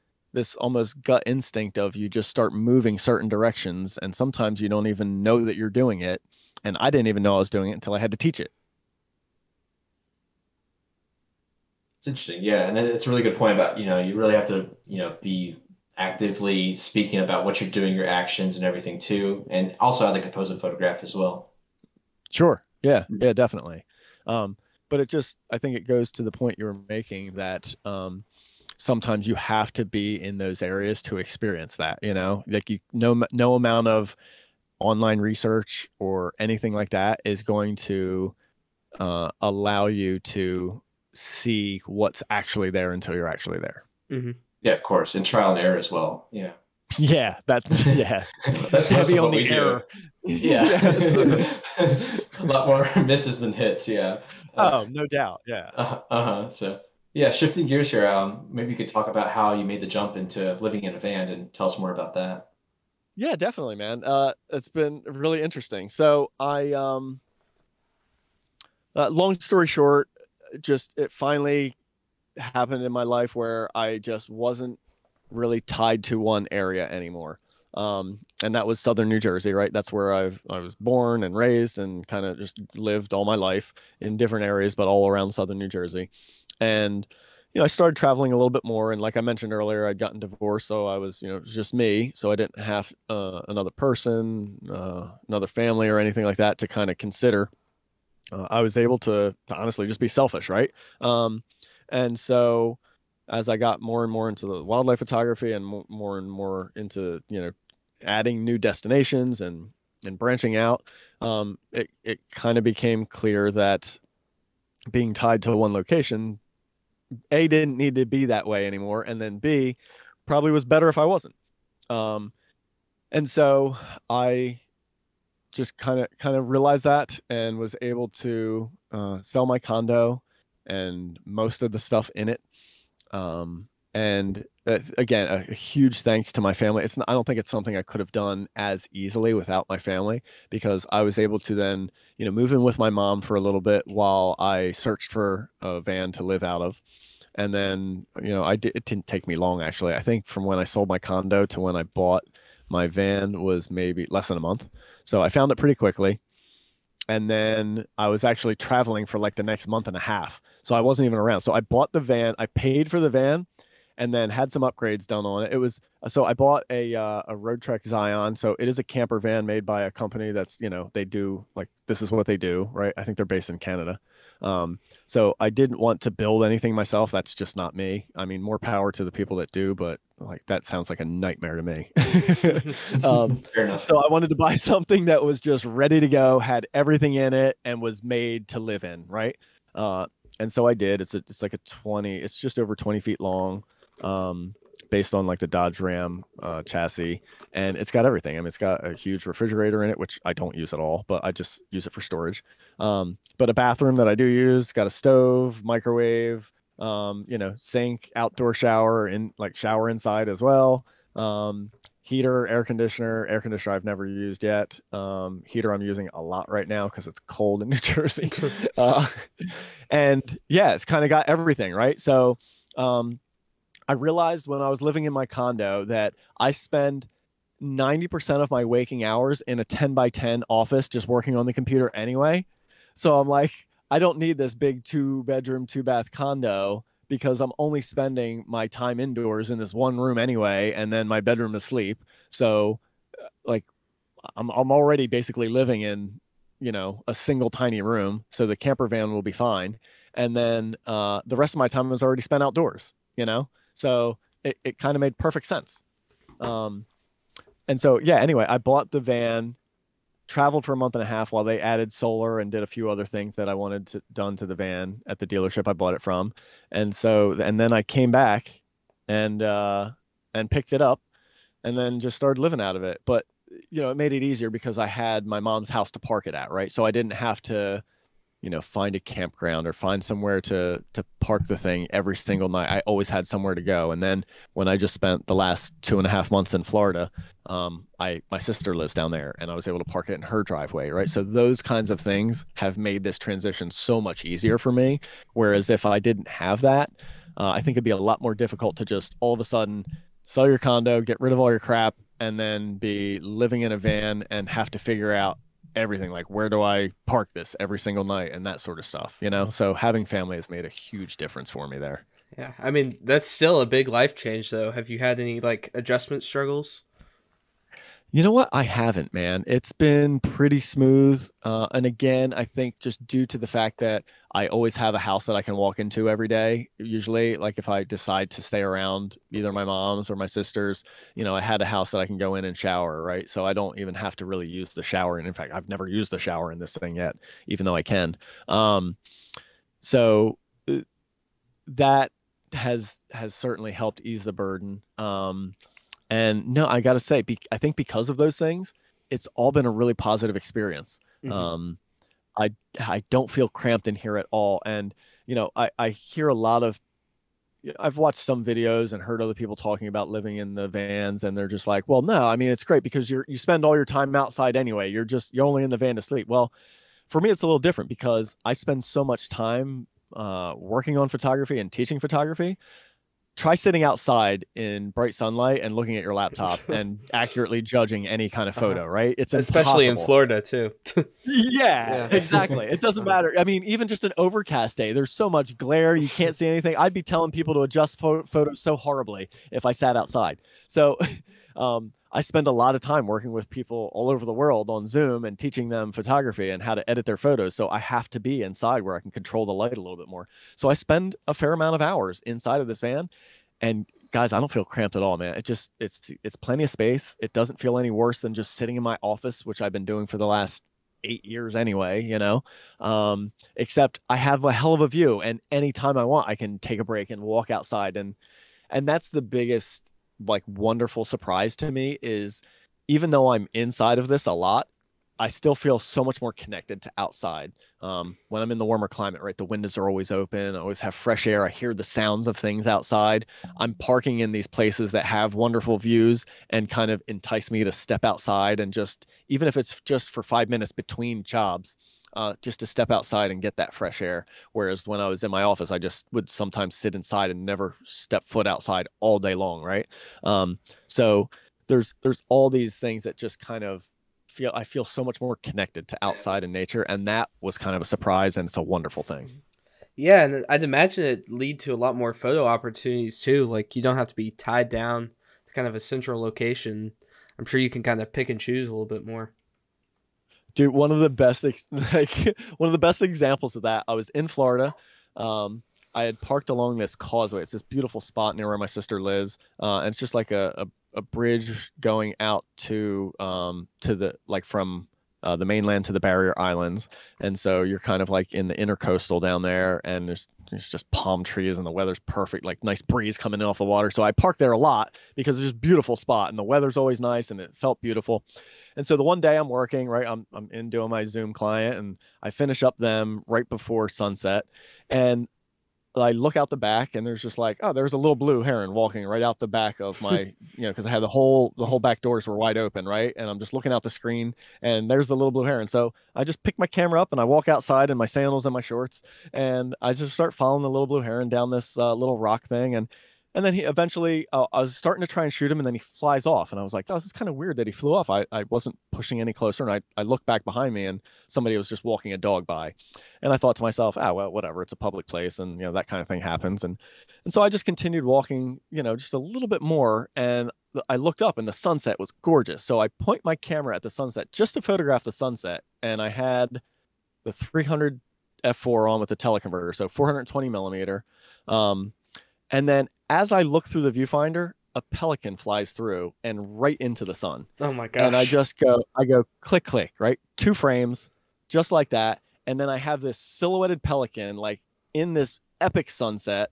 almost gut instinct of you just start moving certain directions, and sometimes you don't even know that you're doing it. And I didn't even know I was doing it until I had to teach it. It's interesting. Yeah. And it's a really good point about, you really have to, be actively speaking about what you're doing, your actions and everything too. And also how they compose a photograph as well. Sure. Yeah. Yeah, definitely. But I think it goes to the point you were making that, sometimes you have to be in those areas to experience that, like no amount of online research or anything like that is going to allow you to see what's actually there until you're actually there. Mm-hmm. Yeah, of course. And trial and error as well. Yeah. Yeah. That's heavy on the error. Yeah. A lot more misses than hits. Yeah. Oh, no doubt. Yeah. So yeah, shifting gears here, maybe you could talk about how you made the jump into living in a van and tell us more about that. Yeah, definitely, man. It's been really interesting. So long story short, it finally happened in my life where I just wasn't really tied to one area anymore. And that was Southern New Jersey, right? That's where I was born and raised and kind of just lived all my life in different areas, but all around Southern New Jersey. And, I started traveling a little bit more. And like I mentioned earlier, I'd gotten divorced. So I was, it was just me. So I didn't have another person, another family or anything like that to kind of consider. I was able to honestly just be selfish, right? And so as I got more and more into the wildlife photography and more and more into, adding new destinations and branching out, it kind of became clear that being tied to one location, A, didn't need to be that way anymore, and then B, probably was better if I wasn't. And so I just kind of realized that and was able to sell my condo and most of the stuff in it. And again, a huge thanks to my family. I don't think it's something I could have done as easily without my family, because I was able to then, move in with my mom for a little bit while I searched for a van to live out of. And then, it didn't take me long, actually. I think from when I sold my condo to when I bought my van was maybe less than a month. So I found it pretty quickly. And then I was actually traveling for like the next month and a half. So I wasn't even around. So I bought the van, I paid for the van, and then had some upgrades done on it. It was so I bought a Road Trek Zion. So it is a camper van made by a company that's, they do like, this is what they do, right? I think they're based in Canada. So I didn't want to build anything myself. That's just not me. I mean, more power to the people that do, but like that sounds like a nightmare to me. Fair enough. So I wanted to buy something that was just ready to go, had everything in it, and was made to live in, right? And so I did. It's like it's just over 20 feet long, based on like the Dodge Ram chassis, and it's got everything. I mean, it's got a huge refrigerator in it, which I don't use at all, but I just use it for storage. But a bathroom that I do use, got a stove, microwave, sink, outdoor shower, and like shower inside as well. Heater, air conditioner I've never used yet. Heater I'm using a lot right now because it's cold in New Jersey. And yeah, it's kind of got everything, right? So I realized when I was living in my condo that I spend 90% of my waking hours in a 10 by 10 office just working on the computer anyway. So I'm like, I don't need this big 2-bedroom, 2-bath condo because I'm only spending my time indoors in this one room anyway, and then my bedroom to sleep. So like I'm already basically living in, a single tiny room. So the camper van will be fine. And then the rest of my time was already spent outdoors, So it kind of made perfect sense. And so, yeah, anyway, I bought the van, traveled for a month and a half while they added solar and did a few other things that I wanted done to the van at the dealership I bought it from. And then I came back and picked it up and then just started living out of it. But, it made it easier because I had my mom's house to park it at, right? So I didn't have to, find a campground or find somewhere to park the thing every single night. I always had somewhere to go. And then when I just spent the last 2.5 months in Florida, my sister lives down there and I was able to park it in her driveway, right? So those kinds of things have made this transition so much easier for me. Whereas if I didn't have that, I think it'd be a lot more difficult to just all of a sudden sell your condo, get rid of all your crap, and then be living in a van and have to figure out everything, like where do I park this every single night and that sort of stuff, So having family has made a huge difference for me there. Yeah, I mean, that's still a big life change though. Have you had any like adjustment struggles? You know what? I haven't, man. It's been pretty smooth. And again, I think just due to the fact that I always have a house that I can walk into every day, usually, like if I decide to stay around either my mom's or my sister's, I had a house that I can go in and shower, right? So I don't even have to really use the shower. And in fact, I've never used the shower in this thing yet, even though I can. So that has certainly helped ease the burden. And no, I got to say, I think because of those things, it's all been a really positive experience. Mm-hmm. I don't feel cramped in here at all. And, I hear a lot of, I've watched some videos and heard other people talking about living in the vans, and they're just like, well, no, I mean, it's great because you spend all your time outside anyway. You're only in the van to sleep. Well, for me, it's a little different because I spend so much time working on photography and teaching photography. Try sitting outside in bright sunlight and looking at your laptop and accurately judging any kind of photo, right? It's especially in Florida too. Yeah, exactly. It doesn't matter. I mean, even just an overcast day, there's so much glare, you can't see anything. I'd be telling people to adjust photos so horribly if I sat outside. So I spend a lot of time working with people all over the world on Zoom and teaching them photography and how to edit their photos. So I have to be inside where I can control the light a little bit more. So I spend a fair amount of hours inside of this van. And guys, I don't feel cramped at all, man. It's plenty of space. It doesn't feel any worse than just sitting in my office, which I've been doing for the last 8 years anyway, except I have a hell of a view, and anytime I want, I can take a break and walk outside. And that's the biggest like wonderful surprise to me is even though I'm inside of this a lot, I still feel so much more connected to outside. When I'm in the warmer climate, right? The windows are always open. I always have fresh air. I hear the sounds of things outside. I'm parking in these places that have wonderful views and kind of entice me to step outside and just, even if it's just for 5 minutes between jobs, just to step outside and get that fresh air. Whereas when I was in my office, I just would sometimes sit inside and never step foot outside all day long, right? So there's all these things that just kind of I feel so much more connected to outside and nature, and that was kind of a surprise, and it's a wonderful thing. Yeah, and I'd imagine it lead to a lot more photo opportunities too. Like you don't have to be tied down to kind of a central location. I'm sure you can kind of pick and choose a little bit more. Dude, one of the best like one of the best examples of that. I was in Florida. Um, I had parked along this causeway. It's this beautiful spot near where my sister lives, and it's just like a bridge going out to the like from the mainland to the barrier islands. And so you're kind of like in the intercoastal down there, and there's just palm trees, and the weather's perfect, like nice breeze coming in off the water. So I parked there a lot because it's just a beautiful spot, and the weather's always nice, and it felt beautiful. And so the one day I'm working, right, I'm in doing my Zoom client, and I finish up them right before sunset, and I look out the back, and there's just like, oh, there's a little blue heron walking right out the back of my, because I had the whole back doors were wide open, right, and I'm just looking out the screen, and there's the little blue heron. So I just pick my camera up and I walk outside in my sandals and my shorts, and I just start following the little blue heron down this little rock thing, and then he eventually, I was starting to try and shoot him, and then he flies off. And I was like, oh, this is kind of weird that he flew off. I wasn't pushing any closer. And I looked back behind me, and somebody was just walking a dog by. And I thought to myself, well, whatever. It's a public place. And, that kind of thing happens. And so I just continued walking, just a little bit more. And I looked up, and the sunset was gorgeous. So I point my camera at the sunset just to photograph the sunset. And I had the 300 f4 on with the teleconverter. So 420 millimeter. And then as I look through the viewfinder, a pelican flies through and right into the sun. Oh my gosh. And I go click, click, right? 2 frames, just like that. And then I have this silhouetted pelican like in this epic sunset.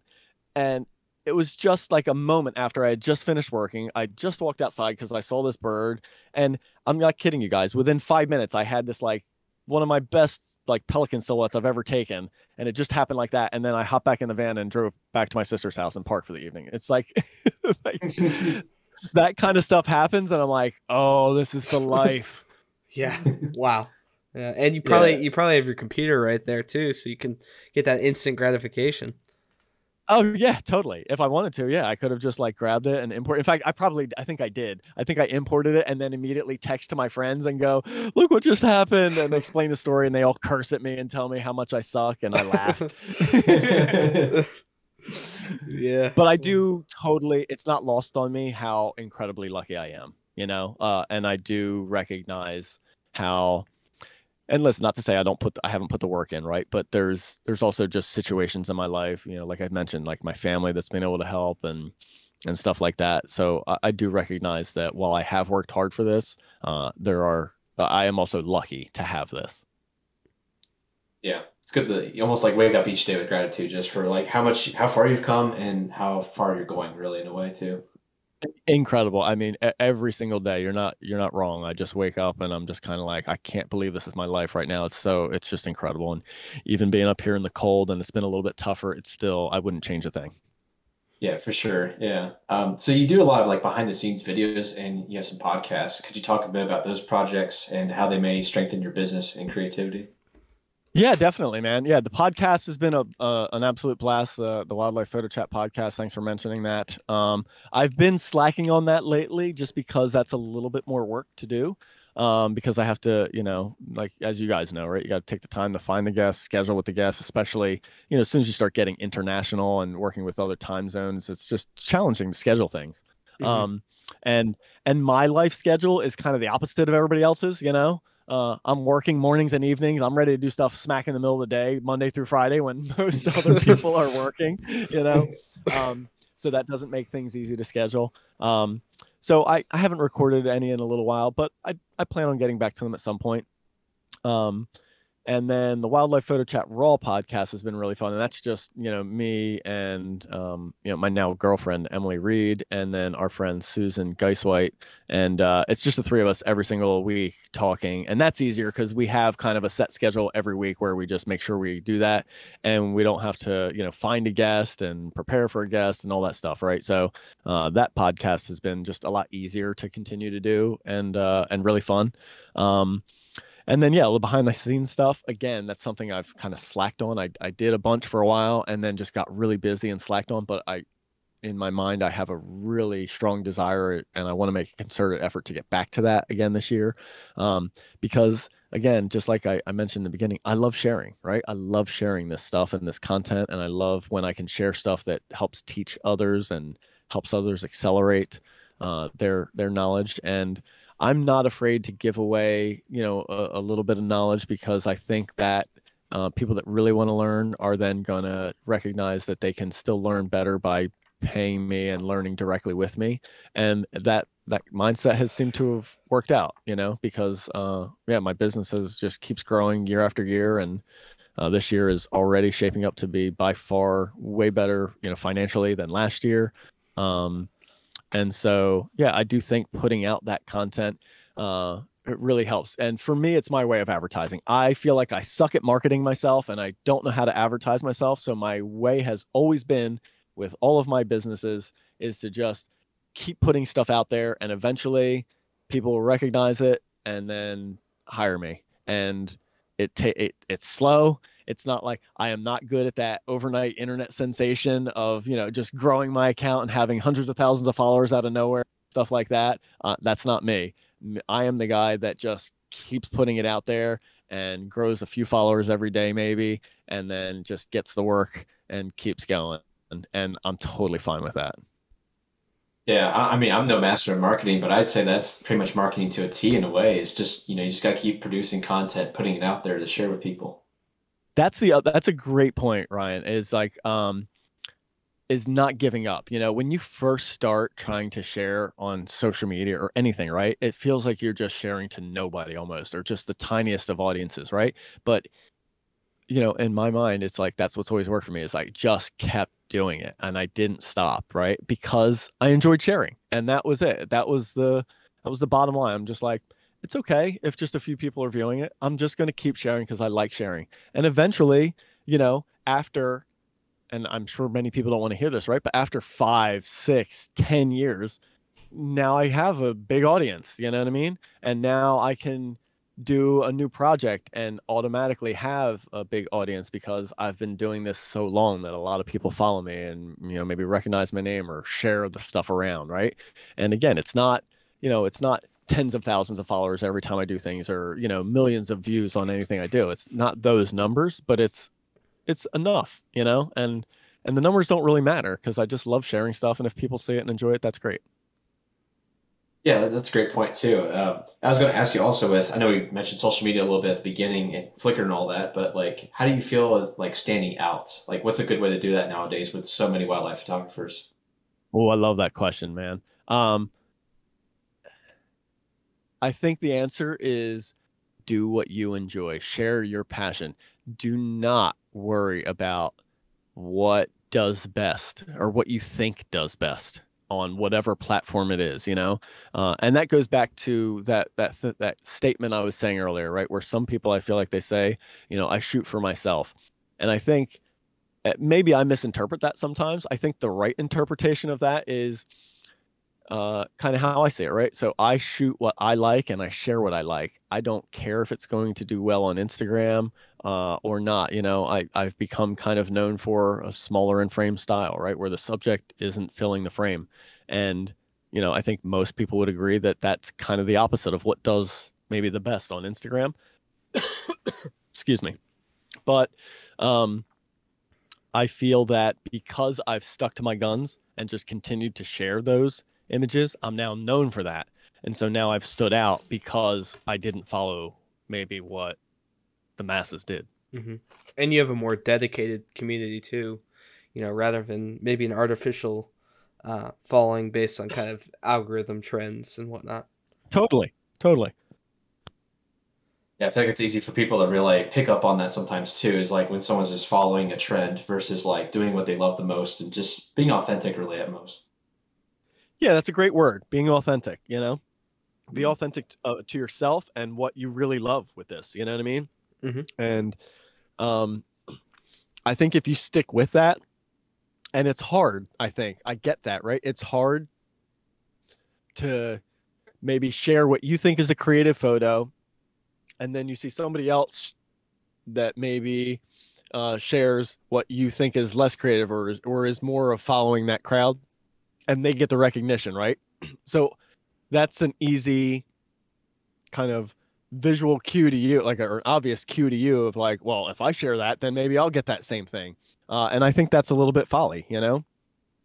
And it was just like a moment after I had just finished working. I just walked outside because I saw this bird. And I'm not kidding you guys. Within 5 minutes, I had this like one of my best like pelican silhouettes I've ever taken, and it just happened like that. And then I hopped back in the van and drove back to my sister's house and parked for the evening. It's like, like that kind of stuff happens, and I'm like, oh, this is the life. Yeah. Wow. Yeah. And you probably have your computer right there too, so you can get that instant gratification. Oh yeah, totally. If I wanted to, yeah, I could have just like grabbed it and import. In fact, I think I did. I think I imported it and then immediately text to my friends and go, "Look what just happened," and explain the story, and they all curse at me and tell me how much I suck, and I laugh. Yeah. But I do totally. It's not lost on me how incredibly lucky I am. And I do recognize how. And listen, not to say I haven't put the work in, right? But there's also just situations in my life, like I mentioned, like my family that's been able to help and stuff like that. So I do recognize that while I have worked hard for this, I am also lucky to have this. Yeah, it's good that you almost like wake up each day with gratitude just for like how far you've come and how far you're going, really, in a way too. Incredible. I mean, every single day, you're not wrong. I just wake up and I'm just kind of like, I can't believe this is my life right now. It's just incredible. And even being up here in the cold, and it's been a little bit tougher, I wouldn't change a thing. Yeah, for sure. Yeah. So you do a lot of like behind the scenes videos, and you have some podcasts. Could you talk a bit about those projects and how they may strengthen your business and creativity? Yeah, definitely, man. Yeah, the podcast has been an absolute blast. The Wildlife Photo Chat podcast. Thanks for mentioning that. I've been slacking on that lately, just because that's a little bit more work to do. Because I have to, like as you guys know, right? You got to take the time to find the guests, schedule with the guests, especially as soon as you start getting international and working with other time zones, it's just challenging to schedule things. Mm-hmm. And my life schedule is kind of the opposite of everybody else's. I'm working mornings and evenings. I'm ready to do stuff smack in the middle of the day, Monday through Friday, when most other people are working, so that doesn't make things easy to schedule. So I haven't recorded any in a little while, but I plan on getting back to them at some point. And then the Wildlife Photo Chat Raw podcast has been really fun. And that's just, me and, my now girlfriend, Emily Reed, and then our friend, Susan Geiswhite. And it's just the 3 of us every single week talking. And that's easier because we have kind of a set schedule every week where we just make sure we do that. And we don't have to, find a guest and prepare for a guest and all that stuff. Right. So that podcast has been just a lot easier to continue to do and really fun. And then, yeah, behind the scenes stuff, again, that's something I've kind of slacked on. I did a bunch for a while and then just got really busy and slacked on. But in my mind, I have a really strong desire, and I want to make a concerted effort to get back to that again this year. Because again, just like I mentioned in the beginning, I love sharing, right? I love sharing this stuff and this content. And I love when I can share stuff that helps teach others and helps others accelerate their knowledge. And I'm not afraid to give away, a little bit of knowledge, because I think that people that really want to learn are then going to recognize that they can still learn better by paying me and learning directly with me. And that mindset has seemed to have worked out, because my business just keeps growing year after year. And this year is already shaping up to be by far way better, financially than last year. And so, yeah, I do think putting out that content, it really helps. And for me, it's my way of advertising. I feel like I suck at marketing myself and I don't know how to advertise myself. So my way has always been, with all of my businesses, is to just keep putting stuff out there, and eventually people will recognize it and then hire me. And it's slow. It's not like I am not good at that overnight internet sensation of, just growing my account and having hundreds of thousands of followers out of nowhere, stuff like that. That's not me. I am the guy that just keeps putting it out there and grows a few followers every day, maybe, and then just gets the work and keeps going. And I'm totally fine with that. Yeah, I mean, I'm no master of marketing, but I'd say that's pretty much marketing to a T in a way. It's just, you just got to keep producing content, putting it out there to share with people. That's a great point, Ryan, is like, is not giving up. When you first start trying to share on social media or anything, right? It feels like you're just sharing to nobody almost, or just the tiniest of audiences, right? But in my mind, it's like, that's what's always worked for me, is I just kept doing it and I didn't stop, right? Because I enjoyed sharing, and that was it. That was the bottom line. I'm just like, it's okay if just a few people are viewing it. I'm just going to keep sharing because I like sharing. And eventually, after, and I'm sure many people don't want to hear this, right? But after 5, 6, 10 years, now I have a big audience, you know what I mean? And now I can do a new project and automatically have a big audience, because I've been doing this so long that a lot of people follow me and, maybe recognize my name or share the stuff around, right? And again, it's not tens of thousands of followers every time I do things, or, millions of views on anything I do. It's not those numbers, but it's enough, and the numbers don't really matter, because I just love sharing stuff. And if people see it and enjoy it, that's great. Yeah, that's a great point too. I was going to ask you also I know we mentioned social media a little bit at the beginning and Flickr and all that, but like, how do you feel as like standing out? Like, what's a good way to do that nowadays with so many wildlife photographers? Oh, I love that question, man. I think the answer is, do what you enjoy, share your passion. Do not worry about what does best or what you think does best on whatever platform it is, and that goes back to that statement I was saying earlier, right? Where some people, I feel like they say, I shoot for myself. And I think maybe I misinterpret that sometimes. I think the right interpretation of that is kind of how I say it, right? So I shoot what I like and I share what I like. I don't care if it's going to do well on Instagram or not. I've become kind of known for a smaller in frame style, right? Where the subject isn't filling the frame. And, I think most people would agree that that's kind of the opposite of what does maybe the best on Instagram. Excuse me. But I feel that because I've stuck to my guns and just continued to share those images, I'm now known for that. And so now I've stood out because I didn't follow maybe what the masses did. Mm-hmm. And you have a more dedicated community too, rather than maybe an artificial following based on kind of algorithm trends and whatnot. Totally. Yeah, I feel like it's easy for people to really pick up on that sometimes too, is like when someone's just following a trend versus like doing what they love the most and just being authentic really at most. Yeah, that's a great word. Being authentic, be authentic to yourself and what you really love with this. You know what I mean? Mm-hmm. And I think if you stick with that, and it's hard, I think I get that, right? It's hard to maybe share what you think is a creative photo, and then you see somebody else that maybe shares what you think is less creative, or is more of following that crowd, and they get the recognition, right? So that's an easy kind of visual cue to you, like or an obvious cue to you of like, well, if I share that, then maybe I'll get that same thing. And I think that's a little bit folly, you know?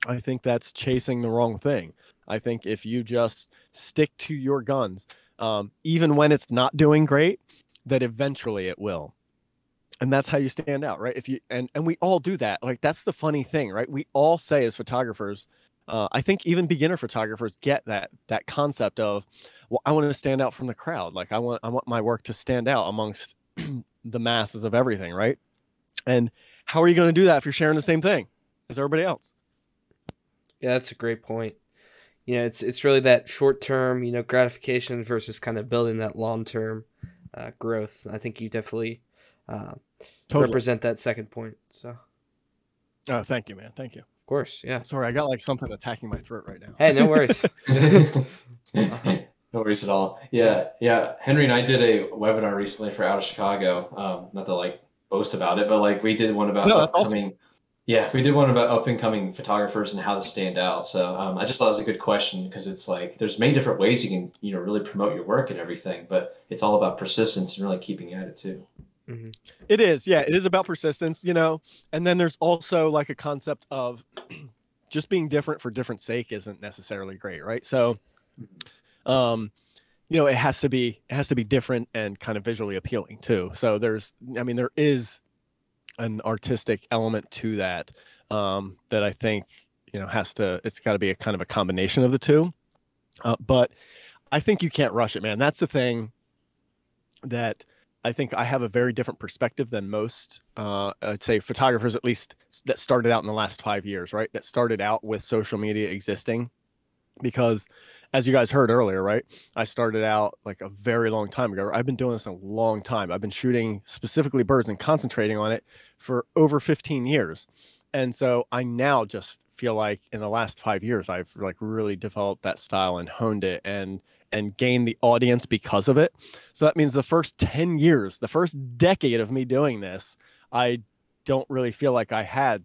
I think that's chasing the wrong thing. I think if you just stick to your guns, even when it's not doing great, that eventually it will. And that's how you stand out, right? If you and we all do that. Like that's the funny thing, right? We all say as photographers, I think even beginner photographers get that concept of, well, I want to stand out from the crowd. Like I want my work to stand out amongst the masses of everything, right? And how are you going to do that if you're sharing the same thing as everybody else? Yeah, that's a great point. You know, it's really that short term, you know, gratification versus kind of building that long term growth. I think you definitely Totally. represent that second point. So, Oh, thank you, man. Thank you. of course, yeah. Sorry, I got like something attacking my throat right now. Hey, no worries. No worries at all. Yeah, yeah. Henry and I did a webinar recently for Out of Chicago. Not to like boast about it, but like we did one about No, that's upcoming. awesome. Yeah, we did one about up and coming photographers and how to stand out. So I just thought it was a good question because it's like there's many different ways you can really promote your work and everything, but it's all about persistence and really keeping at it too. Mm-hmm. It is, yeah, it is about persistence, you know. And then there's also like a concept of just being different for different sake isn't necessarily great, right? So, you know, it has to be different and kind of visually appealing too. So there is an artistic element to that that I think, you know, it's got to be a kind of a combination of the two. But I think you can't rush it, man. That's the thing that I think I have a very different perspective than most, I'd say photographers, at least that started out in the last 5 years, right? That started out with social media existing. Because as you guys heard earlier, right, I started out like a very long time ago. I've been doing this a long time. I've been shooting specifically birds and concentrating on it for over 15 years. And so I now just feel like in the last 5 years, I've like really developed that style and honed it and gained the audience because of it. So that means the first 10 years, the first decade of me doing this, I don't really feel like I had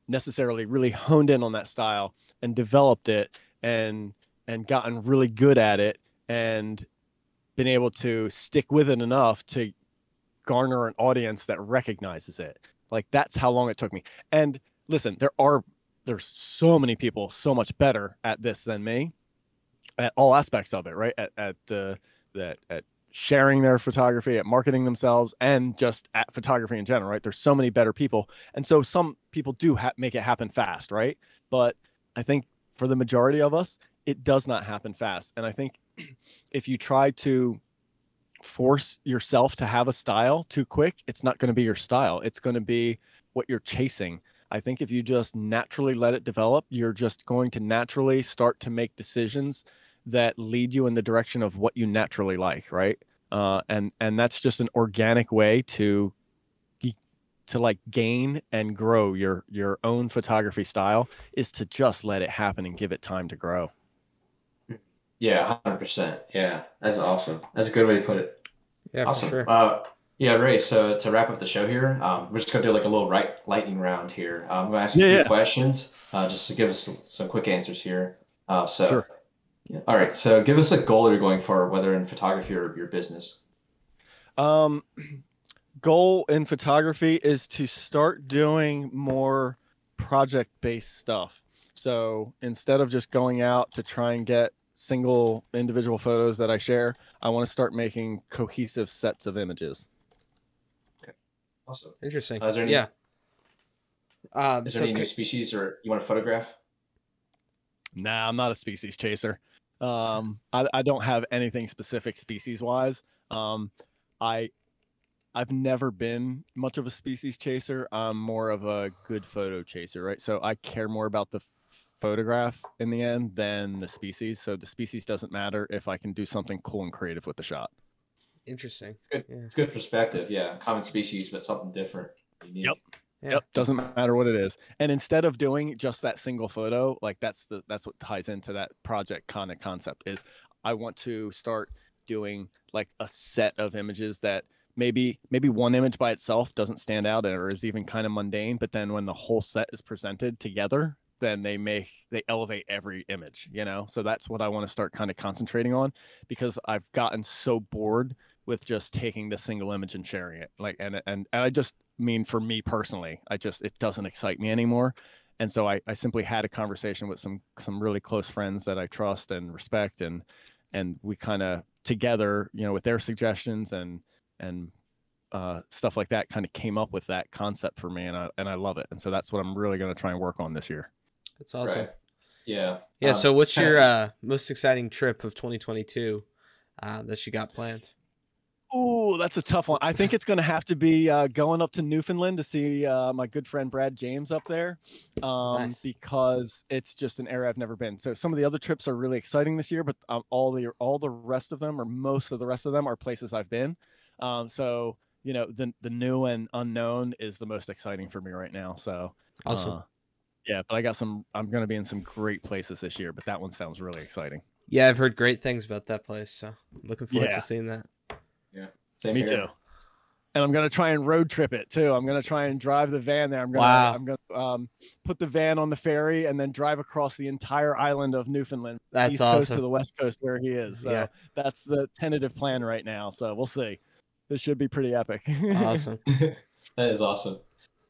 necessarily really honed in on that style and developed it and gotten really good at it and been able to stick with it enough to garner an audience that recognizes it. Like that's how long it took me. And listen, there's so many people so much better at this than me at all aspects of it, right? At sharing their photography, at marketing themselves, and just at photography in general, right? There's so many better people. And so some people do make it happen fast, right? But I think for the majority of us, it does not happen fast. And I think if you try to force yourself to have a style too quick, it's not going to be your style. It's going to be what you're chasing. I think if you just naturally let it develop, you're just going to naturally start to make decisions that lead you in the direction of what you naturally like, right? And that's just an organic way to like gain and grow your own photography style, is to just let it happen and give it time to grow. Yeah, 100%. Yeah, that's awesome. That's a good way to put it. Yeah, Awesome. for sure. Yeah, Ray, so to wrap up the show here, we're just going to do like a little lightning round here. I'm going to ask you a few questions just to give us some quick answers here. Sure. Yeah. All right. So give us a goal you're going for, whether in photography or your business. Goal in photography is to start doing more project-based stuff. So instead of just going out to try and get single individual photos that I share, I want to start making cohesive sets of images. Okay. Awesome. Interesting. Is there any, yeah. Is there any new species or you want to photograph? Nah, I'm not a species chaser. I don't have anything specific species wise. I've never been much of a species chaser. I'm more of a good photo chaser, right? So I care more about the photograph in the end than the species. So the species doesn't matter if I can do something cool and creative with the shot. Interesting. It's good. Yeah. It's good perspective. Yeah. Common species, but something different. Unique. Yep. Yeah. Yep. Doesn't matter what it is. And instead of doing just that single photo, like that's what ties into that project kind of concept is I want to start doing like a set of images that maybe one image by itself doesn't stand out or is even kind of mundane. But then when the whole set is presented together, then they elevate every image, you know? So that's what I want to start kind of concentrating on, because I've gotten so bored with just taking the single image and sharing it. Like, and I just mean, for me personally, it doesn't excite me anymore. And so I simply had a conversation with some really close friends that I trust and respect, and we kind of together, you know, with their suggestions and stuff like that, kind of came up with that concept for me, and I love it. And so that's what I'm really going to try and work on this year. That's awesome. Right. Yeah. Yeah. So what's your most exciting trip of 2022 that you got planned? Oh, that's a tough one. I think it's going to have to be going up to Newfoundland to see my good friend Brad James up there, Nice. because it's just an area I've never been. So some of the other trips are really exciting this year, but all the rest of them, or most of the rest of them, are places I've been. So you know, the new and unknown is the most exciting for me right now. So Awesome. yeah, but I'm going to be in some great places this year, but that one sounds really exciting. Yeah, I've heard great things about that place, so I'm looking forward Yeah. to seeing that. Yeah. Same Me here. too. And I'm gonna try and road trip it too. I'm gonna try and drive the van there. I'm gonna put the van on the ferry and then drive across the entire island of Newfoundland, That's east coast awesome. to the west coast where he is. So Yeah. that's the tentative plan right now. So we'll see. This should be pretty epic. Awesome. That is awesome.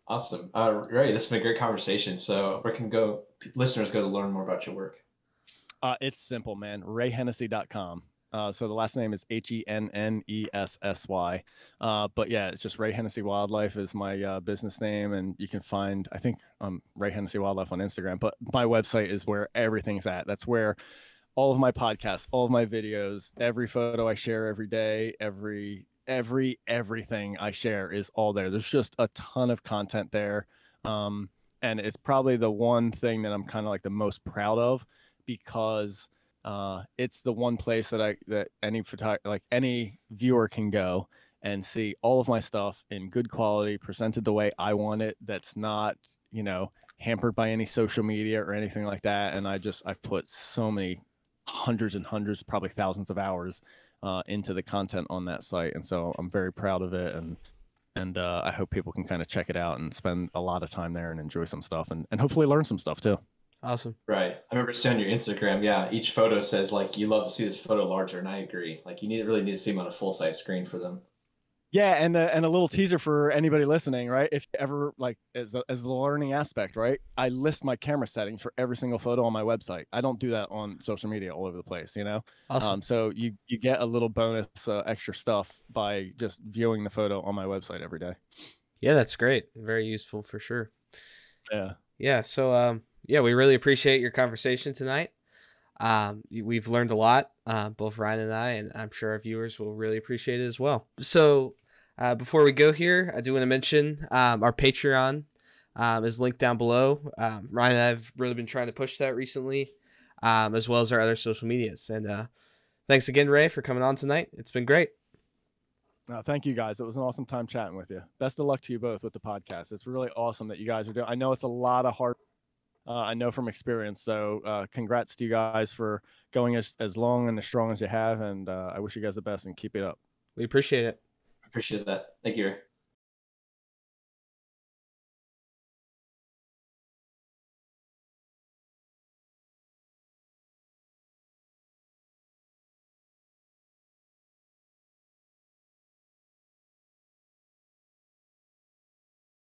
Awesome. Ray, this has been a great conversation. So where can listeners go to learn more about your work? It's simple, man. RayHennessy.com. So the last name is Hennessy. But yeah, it's just Ray Hennessy Wildlife is my business name, and you can find, I think, Ray Hennessy Wildlife on Instagram. But my website is where everything's at. That's where all of my podcasts, all of my videos, every photo I share every day, everything I share is all there. There's just a ton of content there, and it's probably the one thing that I'm kind of like the most proud of, because it's the one place that any viewer can go and see all of my stuff in good quality, presented the way I want it. That's not, you know, hampered by any social media or anything like that. And I've put so many hundreds and hundreds, probably thousands of hours into the content on that site. And so I'm very proud of it. And I hope people can kind of check it out and spend a lot of time there and enjoy some stuff, and hopefully learn some stuff too. Awesome. Right. I remember seeing on your Instagram, yeah, each photo says like you love to see this photo larger, and I agree. Like you really need to see them on a full size screen for them. Yeah, and a little teaser for anybody listening, right? If you ever, like, as the learning aspect, right? I list my camera settings for every single photo on my website. I don't do that on social media all over the place, you know. Awesome. So you get a little bonus extra stuff by just viewing the photo on my website every day. Yeah, that's great. Very useful for sure. Yeah. Yeah. So yeah, we really appreciate your conversation tonight. We've learned a lot, both Ryan and I, and I'm sure our viewers will really appreciate it as well. So before we go here, I do want to mention our Patreon is linked down below. Ryan and I have really been trying to push that recently, as well as our other social medias. And thanks again, Ray, for coming on tonight. It's been great. Thank you, guys. It was an awesome time chatting with you. Best of luck to you both with the podcast. It's really awesome that you guys are doing. I know it's a lot of hard. I know from experience. So congrats to you guys for going as long and as strong as you have. And I wish you guys the best and keep it up. We appreciate it. Appreciate that. Thank you.